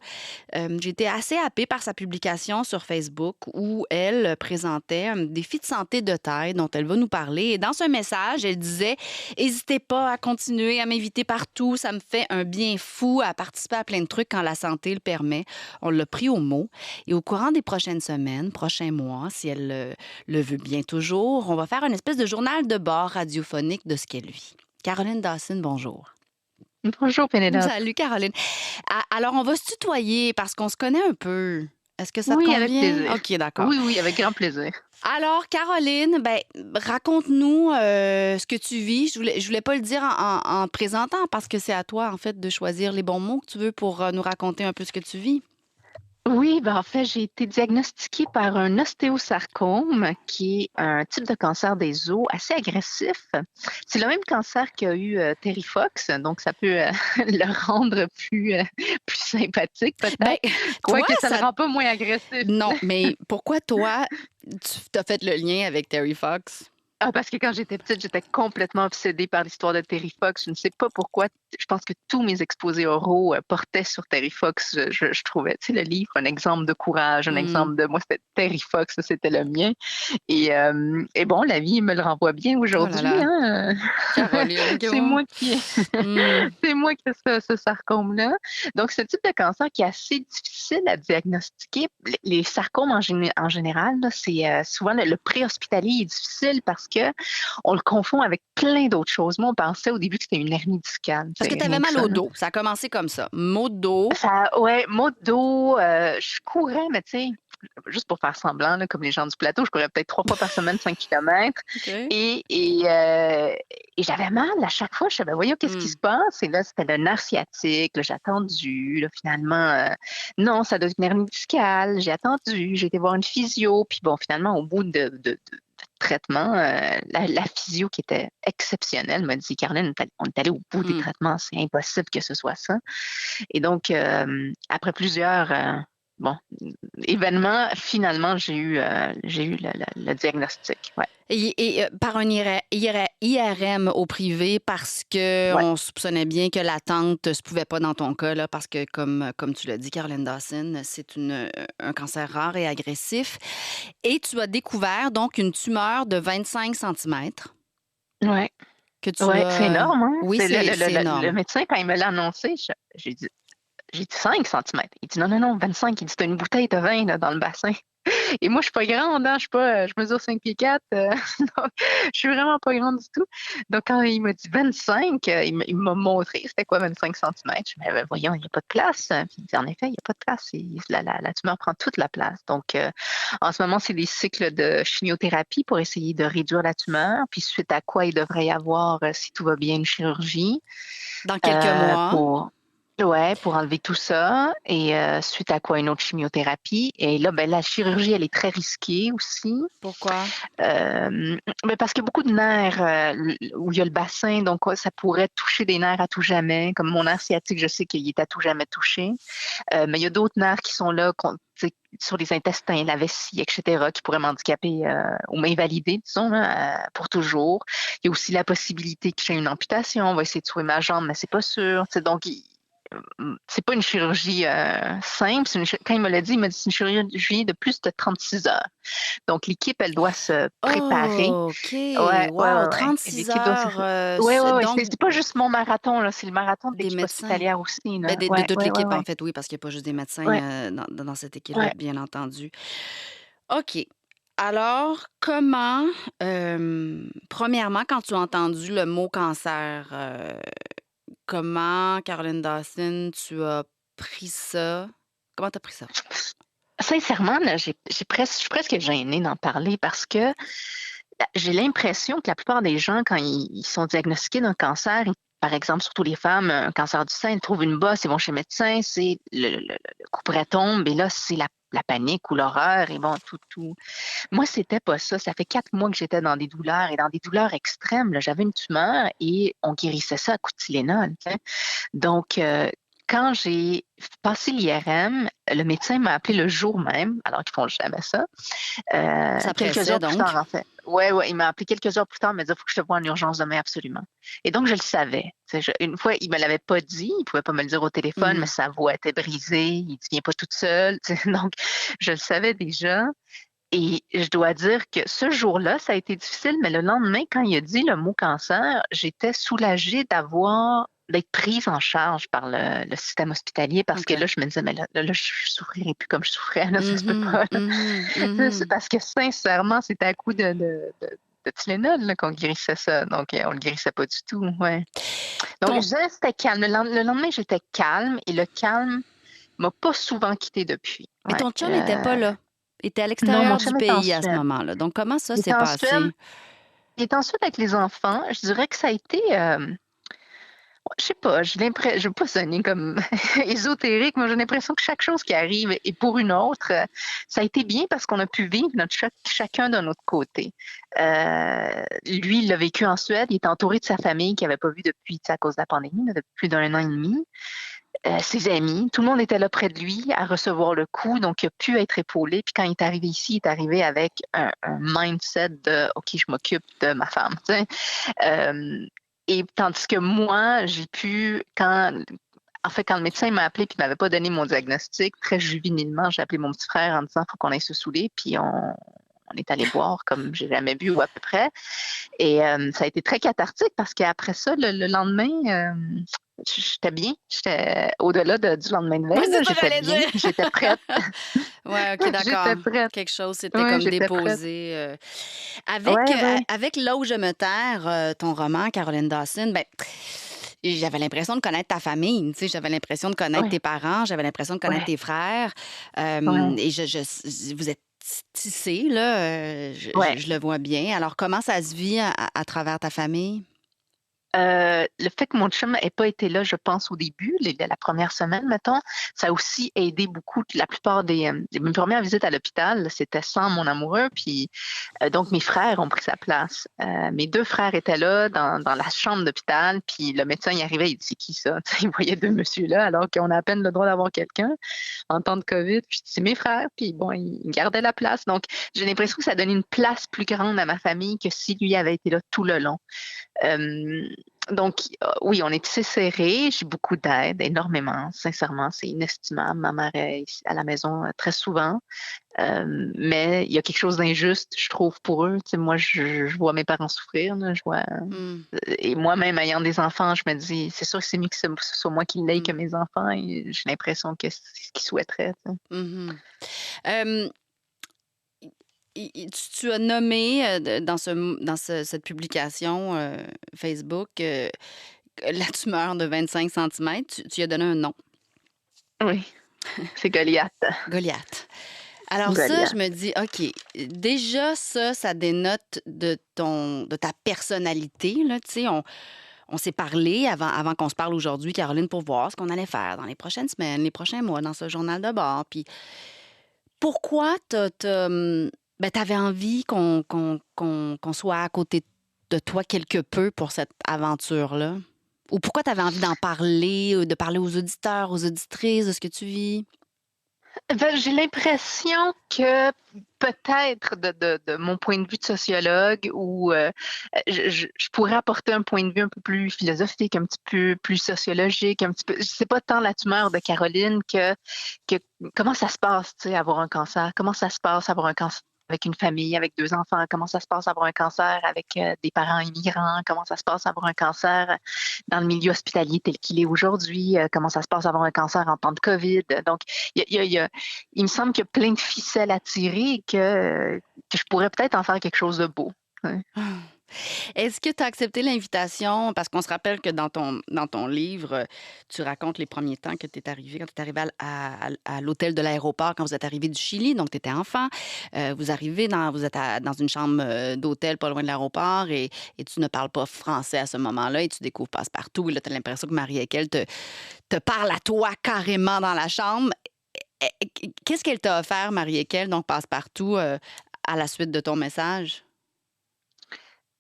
Speaker 1: j'ai été assez happée par sa publication sur Facebook où elle présentait un défi de santé de taille dont elle va nous parler. Et dans ce message, elle disait « N'hésitez pas à continuer à m'inviter partout. Ça me fait un bien fou à participer à plein de trucs quand la santé le permet. » On l'a pris au mot. Et au courant des prochaines semaines, prochains mois, si elle le veut bien toujours, on va faire une espèce de journal de bord radiophonique de ce qu'elle vit. Caroline Dawson, bonjour.
Speaker 7: Bonjour, Pénélope.
Speaker 1: Salut, Caroline. Alors, on va se tutoyer parce qu'on se connaît un peu. Est-ce que ça te
Speaker 7: Oui,
Speaker 1: convient?
Speaker 7: avec plaisir.
Speaker 1: OK, d'accord.
Speaker 7: Oui, avec grand plaisir.
Speaker 1: Alors, Caroline, raconte-nous ce que tu vis. Je voulais pas le dire en te présentant parce que c'est à toi, en fait, de choisir les bons mots que tu veux pour nous raconter un peu ce que tu vis.
Speaker 7: Oui, en fait, j'ai été diagnostiquée par un ostéosarcome, qui est un type de cancer des os assez agressif. C'est le même cancer qu'a eu Terry Fox, donc ça peut le rendre plus sympathique, peut-être. Quoique ça ne le rend pas moins agressif.
Speaker 1: Non, mais pourquoi toi, tu as fait le lien avec Terry Fox?
Speaker 7: Parce que quand j'étais petite, j'étais complètement obsédée par l'histoire de Terry Fox. Je ne sais pas pourquoi. Je pense que tous mes exposés oraux portaient sur Terry Fox. Je trouvais, tu sais, le livre, un exemple de courage, un exemple de... Moi, c'était Terry Fox, c'était le mien. Et bon, la vie me le renvoie bien aujourd'hui.
Speaker 1: Oh là là.
Speaker 7: Hein?
Speaker 1: Caroline,
Speaker 7: c'est moi qui c'est moi qui ai ce sarcome-là. Donc, ce type de cancer qui est assez difficile à diagnostiquer. Les sarcomes, en général, là, c'est souvent le préhospitalier est difficile parce que on le confond avec plein d'autres choses. Moi, on pensait au début que c'était une hernie discale.
Speaker 1: Parce que tu avais mal au dos. Ça a commencé comme ça. Maux de dos.
Speaker 7: Oui, maux de dos. Je courais, mais tu sais, juste pour faire semblant, là, comme les gens du plateau, je courais peut-être 3 fois par semaine, 5 kilomètres.
Speaker 1: Okay.
Speaker 7: Et j'avais mal à chaque fois. Je savais, voyons, qu'est-ce qui se passe? Et là, c'était le nerf sciatique. Là, j'ai attendu. Là, finalement, non, ça doit être une hernie discale. J'ai attendu. J'ai été voir une physio. Puis bon, finalement, au bout de traitement, la physio qui était exceptionnelle m'a dit « Caroline, on est allé au bout des traitements. C'est impossible que ce soit ça. » Et donc, après plusieurs... événements, finalement, j'ai eu le diagnostic. Ouais.
Speaker 1: Et par un IRM au privé parce qu'on soupçonnait bien que l'attente ne se pouvait pas dans ton cas, là, parce que, comme tu l'as dit, Caroline Dawson, c'est un cancer rare et agressif. Et tu as découvert donc une tumeur de 25 cm.
Speaker 7: Oui. C'est énorme. Hein?
Speaker 1: Oui, c'est énorme.
Speaker 7: Le médecin, quand il me l'a annoncé, j'ai dit 5 cm. Il dit non, 25. Il dit t'as une bouteille de vin là, dans le bassin. Et moi, je suis pas grande, hein? Je mesure 5 pieds 4. Donc, je suis vraiment pas grande du tout. Donc, quand il m'a dit 25, il m'a montré c'était quoi 25 cm. Je me disais, voyons, il n'y a pas de place. Puis il dit, en effet, il n'y a pas de place. La tumeur prend toute la place. Donc, en ce moment, c'est des cycles de chimiothérapie pour essayer de réduire la tumeur. Puis suite à quoi il devrait y avoir, si tout va bien, une chirurgie.
Speaker 1: Dans quelques mois.
Speaker 7: Ouais, pour enlever tout ça et suite à quoi une autre chimiothérapie et là, ben, la chirurgie, elle est très risquée aussi.
Speaker 1: Pourquoi?
Speaker 7: Ben, parce qu'il y a beaucoup de nerfs, où il y a le bassin, donc ça pourrait toucher des nerfs à tout jamais. Comme mon nerf sciatique, je sais qu'il est à tout jamais touché. Mais il y a d'autres nerfs qui sont là, tu sais, sur les intestins, la vessie, etc., qui pourraient m'handicaper ou m'invalider, disons, là, pour toujours. Il y a aussi la possibilité que j'ai une amputation. On va essayer de trouver ma jambe, mais c'est pas sûr. Tu sais, donc, c'est pas une chirurgie simple. Quand il me l'a dit, il m'a dit c'est une chirurgie de plus de 36 heures. Donc, l'équipe, elle doit se préparer.
Speaker 1: Oh, OK.
Speaker 7: Ouais, ouais,
Speaker 1: Wow,
Speaker 7: ouais, ouais.
Speaker 1: 36
Speaker 7: L'équipe doit se...
Speaker 1: heures.
Speaker 7: Ouais, ouais, ouais.
Speaker 1: Donc,
Speaker 7: C'est pas juste mon marathon, là. C'est le marathon de
Speaker 1: des
Speaker 7: l'équipe
Speaker 1: médecins.
Speaker 7: hospitalière aussi, là.
Speaker 1: Ben, de
Speaker 7: Ouais,
Speaker 1: toute
Speaker 7: ouais, ouais,
Speaker 1: l'équipe, en
Speaker 7: ouais.
Speaker 1: fait, oui, parce qu'il n'y a pas juste des médecins
Speaker 7: Ouais,
Speaker 1: dans cette équipe-là,
Speaker 7: ouais.
Speaker 1: bien entendu. OK. Alors, comment, premièrement, quand tu as entendu le mot cancer, comment, Caroline Dawson, tu as pris ça? Comment tu as pris ça?
Speaker 7: Sincèrement, là, je suis presque gênée d'en parler parce que j'ai l'impression que la plupart des gens, quand ils sont diagnostiqués d'un cancer, par exemple, surtout les femmes, un cancer du sein, ils trouvent une bosse, ils vont chez le médecin, c'est le couperet tombe, et là, c'est la panique ou l'horreur, et bon, tout. Moi, c'était pas ça. Ça fait 4 mois que j'étais dans des douleurs, et dans des douleurs extrêmes, là. J'avais une tumeur, et on guérissait ça à coup de Tylenol, tu sais. Donc, quand j'ai passé l'IRM, le médecin m'a appelé le jour même, alors qu'ils font jamais ça.
Speaker 1: Ça
Speaker 7: Quelques
Speaker 1: pressait,
Speaker 7: heures plus
Speaker 1: donc.
Speaker 7: tard, en fait. Ouais, il m'a appelé quelques heures plus tard, il m'a dit, il faut que je te voie en urgence demain, absolument. Et donc, je le savais. Tu sais, une fois, il me l'avait pas dit, il pouvait pas me le dire au téléphone, mais
Speaker 1: Mhm.
Speaker 7: sa voix était brisée, il dit, viens pas toute seule. Tu sais. Donc, je le savais déjà. Et je dois dire que ce jour-là, ça a été difficile, mais le lendemain, quand il a dit le mot cancer, j'étais soulagée d'être prise en charge par le système hospitalier parce que
Speaker 1: OK.
Speaker 7: là, je me disais, mais là, je souffrirai plus comme je souffrais, là, ça se peut
Speaker 1: Mhm,
Speaker 7: pas. Là.
Speaker 1: mhm,
Speaker 7: C'est
Speaker 1: mhm.
Speaker 7: parce que sincèrement, c'était à coup de Tylenol là, qu'on guérissait ça. Donc, on le guérissait pas du tout. Ouais. Donc, je
Speaker 1: Ton,
Speaker 7: dirais que c'était calme. Le lendemain, j'étais calme et le calme m'a pas souvent quittée depuis.
Speaker 1: mais
Speaker 7: Ouais.
Speaker 1: ton chum n'était pas là. Il était à
Speaker 7: Non, mon
Speaker 1: l'extérieur du
Speaker 7: chum est en
Speaker 1: pays à ce
Speaker 7: Suède.
Speaker 1: moment-là. Donc, comment ça
Speaker 7: Il est
Speaker 1: s'est
Speaker 7: en Suède.
Speaker 1: passé?
Speaker 7: Il est en Suède avec les enfants. Je dirais que ça a été, je sais pas, je veux pas sonner comme ésotérique, mais j'ai l'impression que chaque chose qui arrive est pour une autre. Ça a été bien parce qu'on a pu vivre chacun de notre côté. Lui, il l'a vécu en Suède. Il est entouré de sa famille qu'il n'avait pas vu depuis, tu sais, à cause de la pandémie, là, depuis plus d'1 an et demi. Ses amis, tout le monde était là près de lui à recevoir le coup, donc il a pu être épaulé. Puis quand il est arrivé ici, il est arrivé avec un mindset de OK, je m'occupe de ma femme. Tu sais. Et tandis que moi, j'ai pu, quand le médecin m'a appelé et ne m'avait pas donné mon diagnostic, très juvenilement, j'ai appelé mon petit frère en disant il faut qu'on aille se saouler, puis on est allé boire comme j'ai jamais bu ou à peu près. Et ça a été très cathartique parce qu'après ça, le lendemain, j'étais bien. J'étais au-delà du lendemain de
Speaker 1: Oui,
Speaker 7: veille, là,
Speaker 1: c'est ça que
Speaker 7: j'étais
Speaker 1: j'allais
Speaker 7: bien,
Speaker 1: dire.
Speaker 7: j'étais prête.
Speaker 1: Ouais, OK, d'accord.
Speaker 7: J'étais prête.
Speaker 1: Quelque chose s'était
Speaker 7: Oui,
Speaker 1: comme
Speaker 7: j'étais prête.
Speaker 1: déposé.
Speaker 7: Ouais, ouais.
Speaker 1: Avec Là où je me terre, ton roman, Caroline Dawson, ben, j'avais l'impression de connaître ta famille, tu sais, j'avais l'impression de connaître tes
Speaker 7: Ouais,
Speaker 1: parents, j'avais l'impression de connaître
Speaker 7: ouais,
Speaker 1: tes frères.
Speaker 7: ouais,
Speaker 1: Et vous êtes tissés, là,
Speaker 7: ouais.
Speaker 1: je le vois bien. Alors, comment ça se vit à travers ta famille?
Speaker 7: Le fait que mon chum n'ait pas été là, je pense, au début, la première semaine, mettons, ça a aussi aidé beaucoup. La plupart mes premières visites à l'hôpital, c'était sans mon amoureux, puis donc mes frères ont pris sa place. Mes 2 frères étaient là dans la chambre d'hôpital, puis le médecin y arrivait, il dit c'est qui ça? Il voyait 2 messieurs là, alors qu'on a à peine le droit d'avoir quelqu'un en temps de COVID. Puis c'est mes frères, puis bon, ils gardaient la place. Donc j'ai l'impression que ça donne une place plus grande à ma famille que si lui avait été là tout le long. Euh, donc, oui, on est tissé serré. J'ai beaucoup d'aide, énormément. Sincèrement, c'est inestimable. Ma mère est ici à la maison très souvent. Mais il y a quelque chose d'injuste, je trouve, pour eux. Tu sais, moi, je vois mes parents souffrir. Là,
Speaker 1: Hmm,
Speaker 7: et moi-même, ayant des enfants, je me dis, c'est sûr que c'est mieux que ce soit moi qui l'aille que
Speaker 1: hmm,
Speaker 7: mes enfants. Et j'ai l'impression que c'est ce qu'ils souhaiteraient. Tu sais.
Speaker 1: mhm. Euh, tu as nommé cette publication Facebook la tumeur de 25 centimètres. Tu y as donné un nom,
Speaker 7: Oui, c'est Goliath.
Speaker 1: Goliath. Alors ça, je
Speaker 7: Goliath.
Speaker 1: me dis, OK, déjà ça dénote de ta personnalité, là, tu sais, on on s'est parlé avant qu'on se parle aujourd'hui, Caroline, pour voir ce qu'on allait faire dans les prochaines semaines, les prochains mois dans ce journal de bord. Puis pourquoi t'avais envie qu'on soit à côté de toi quelque peu pour cette aventure-là? Ou pourquoi tu avais envie d'en parler, de parler aux auditeurs, aux auditrices de ce que tu vis?
Speaker 7: J'ai l'impression que peut-être de mon point de vue de sociologue, ou je pourrais apporter un point de vue un peu plus philosophique, un petit peu plus sociologique, un petit peu. C'est pas tant la tumeur de Caroline que comment ça se passe, tu sais, avoir un cancer, comment ça se passe avoir un cancer avec une famille, avec 2 enfants, comment ça se passe avoir un cancer avec des parents immigrants, comment ça se passe avoir un cancer dans le milieu hospitalier tel qu'il est aujourd'hui, comment ça se passe avoir un cancer en temps de COVID. Donc, il me semble qu'il y a plein de ficelles à tirer et que je pourrais peut-être en faire quelque chose de beau. Ouais.
Speaker 1: Est-ce que tu as accepté l'invitation? Parce qu'on se rappelle que dans ton livre, tu racontes les premiers temps que tu es arrivé, quand tu es arrivé à l'hôtel de l'aéroport, quand vous êtes arrivé du Chili, donc tu étais enfant. Vous êtes dans une chambre d'hôtel pas loin de l'aéroport et tu ne parles pas français à ce moment-là et tu découvres Passepartout. Et là, tu as l'impression que Marie-Équelle te parle à toi carrément dans la chambre. Qu'est-ce qu'elle t'a offert, Marie-Équelle, donc Passepartout, à la suite de ton message?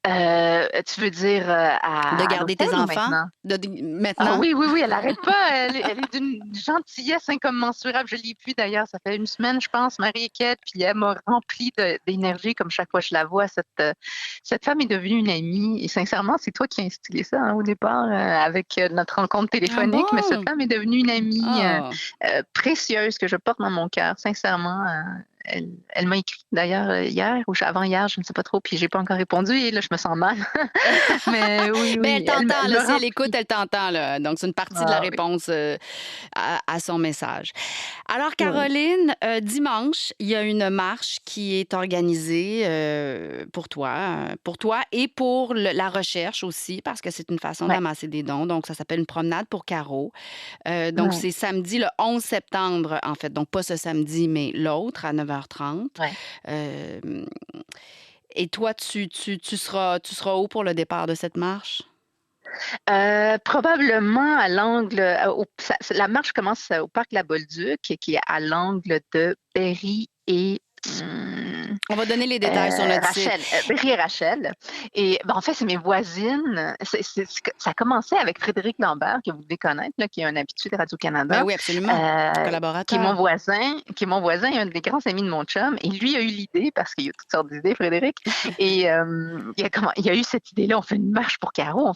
Speaker 7: Tu veux dire
Speaker 1: de garder tes enfants? Maintenant?
Speaker 7: Ah, oui, elle n'arrête pas. Elle est d'une gentillesse incommensurable. Je l'ai vue d'ailleurs, ça fait une semaine, je pense, Marie-Équelle, puis elle m'a rempli d'énergie comme chaque fois que je la vois. Cette femme est devenue une amie. Et sincèrement, c'est toi qui as instillé ça au départ avec notre rencontre téléphonique. Mais cette femme est devenue une amie précieuse que je porte dans mon cœur, sincèrement. Elle m'a écrit d'ailleurs hier ou avant-hier, je ne sais pas trop, puis j'ai pas encore répondu et là je me sens mal. Mais oui.
Speaker 1: Mais elle t'entend, là, si elle écoute, elle t'entend, là. Donc c'est une partie de la réponse à son message. Alors Caroline, dimanche, il y a une marche qui est organisée pour toi et pour la recherche aussi, parce que c'est une façon d'amasser des dons. Donc ça s'appelle une promenade pour Caro. Donc c'est samedi le 11 septembre, en fait. Donc pas ce samedi, mais l'autre à 9h30. Et toi, tu seras où pour le départ de cette marche?
Speaker 7: Probablement à l'angle... la marche commence au parc La Bolduc, qui est à l'angle de Berry et...
Speaker 1: On va donner les détails sur notre
Speaker 7: site. Berry et Rachel. Et en fait, c'est mes voisines. Ça a commencé avec Frédéric Lambert, que vous devez connaître, là, qui est un habitué de Radio-Canada.
Speaker 1: Ben oui, absolument. Collaborateur.
Speaker 7: Qui est mon voisin et un des grands amis de mon chum. Et lui a eu l'idée, parce qu'il y a toutes sortes d'idées, Frédéric. Et il a eu cette idée-là. On fait une marche pour Caro.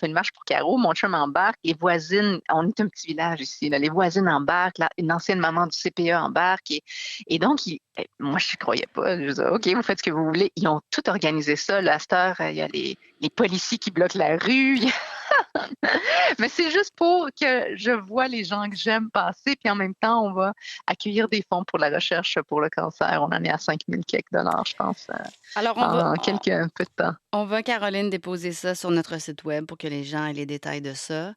Speaker 7: Mon chum embarque. Les voisines, on est un petit village ici. Là, les voisines embarquent. Là, une ancienne maman du CPE embarque. Et donc, moi, je ne croyais pas. Je disais, OK, vous faites ce que vous voulez. Ils ont tout organisé ça. Là, à cette heure, il y a les policiers qui bloquent la rue. Mais c'est juste pour que je vois les gens que j'aime passer. Puis en même temps, on va accueillir des fonds pour la recherche pour le cancer. On en est à 5 000 quelques dollars, je pense, en quelques peu de temps.
Speaker 1: On va, Caroline, déposer ça sur notre site web pour que les gens aient les détails de ça.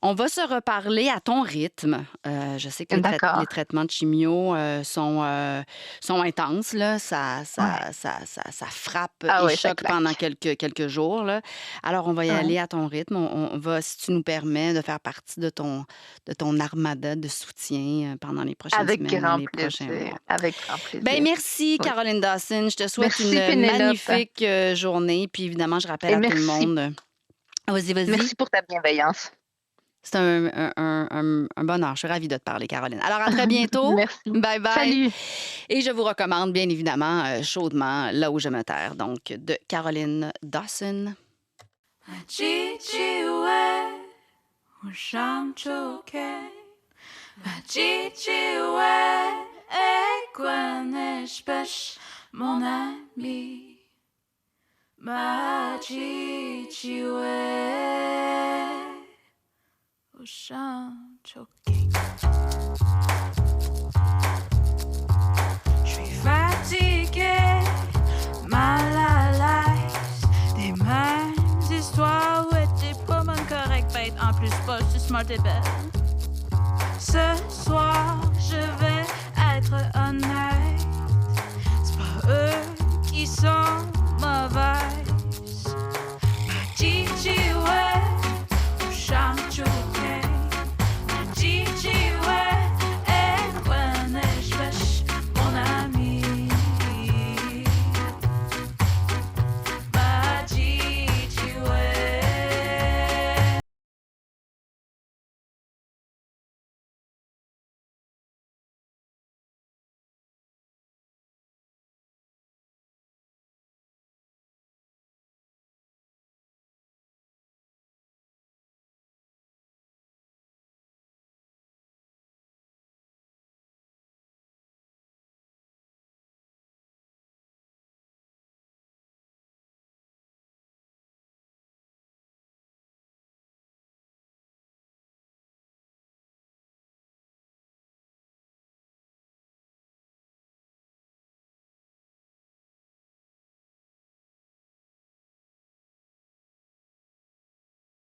Speaker 1: On va se reparler à ton rythme. Je sais que les traitements de chimio sont intenses. Là. Ça frappe et choque pendant quelques jours. Là. Alors, on va y aller à ton rythme. On va, si tu nous permets, de faire partie de ton armada de soutien pendant les prochaines semaines.
Speaker 7: Avec grand plaisir.
Speaker 1: Ben, merci, Caroline Dawson. Je te souhaite une magnifique journée. Puis évidemment, je rappelle à tout le monde. Vas-y.
Speaker 7: Merci pour ta bienveillance.
Speaker 1: C'est un bonheur. Je suis ravie de te parler, Caroline. Alors, à très bientôt.
Speaker 7: Merci.
Speaker 1: Bye-bye.
Speaker 7: Salut.
Speaker 1: Et je vous recommande, bien évidemment, chaudement, Là où je me terre, donc, de Caroline Dawson.
Speaker 4: Mon ami, ma chichiwe, au champ choqué. Je suis fatiguée, mal à l'aise, des mêmes histoires où t'es pas bonne, correcte, bête, en plus pas, je suis smart et belle. Ce soir, je vais être honnête. Eux qui sont mauvais.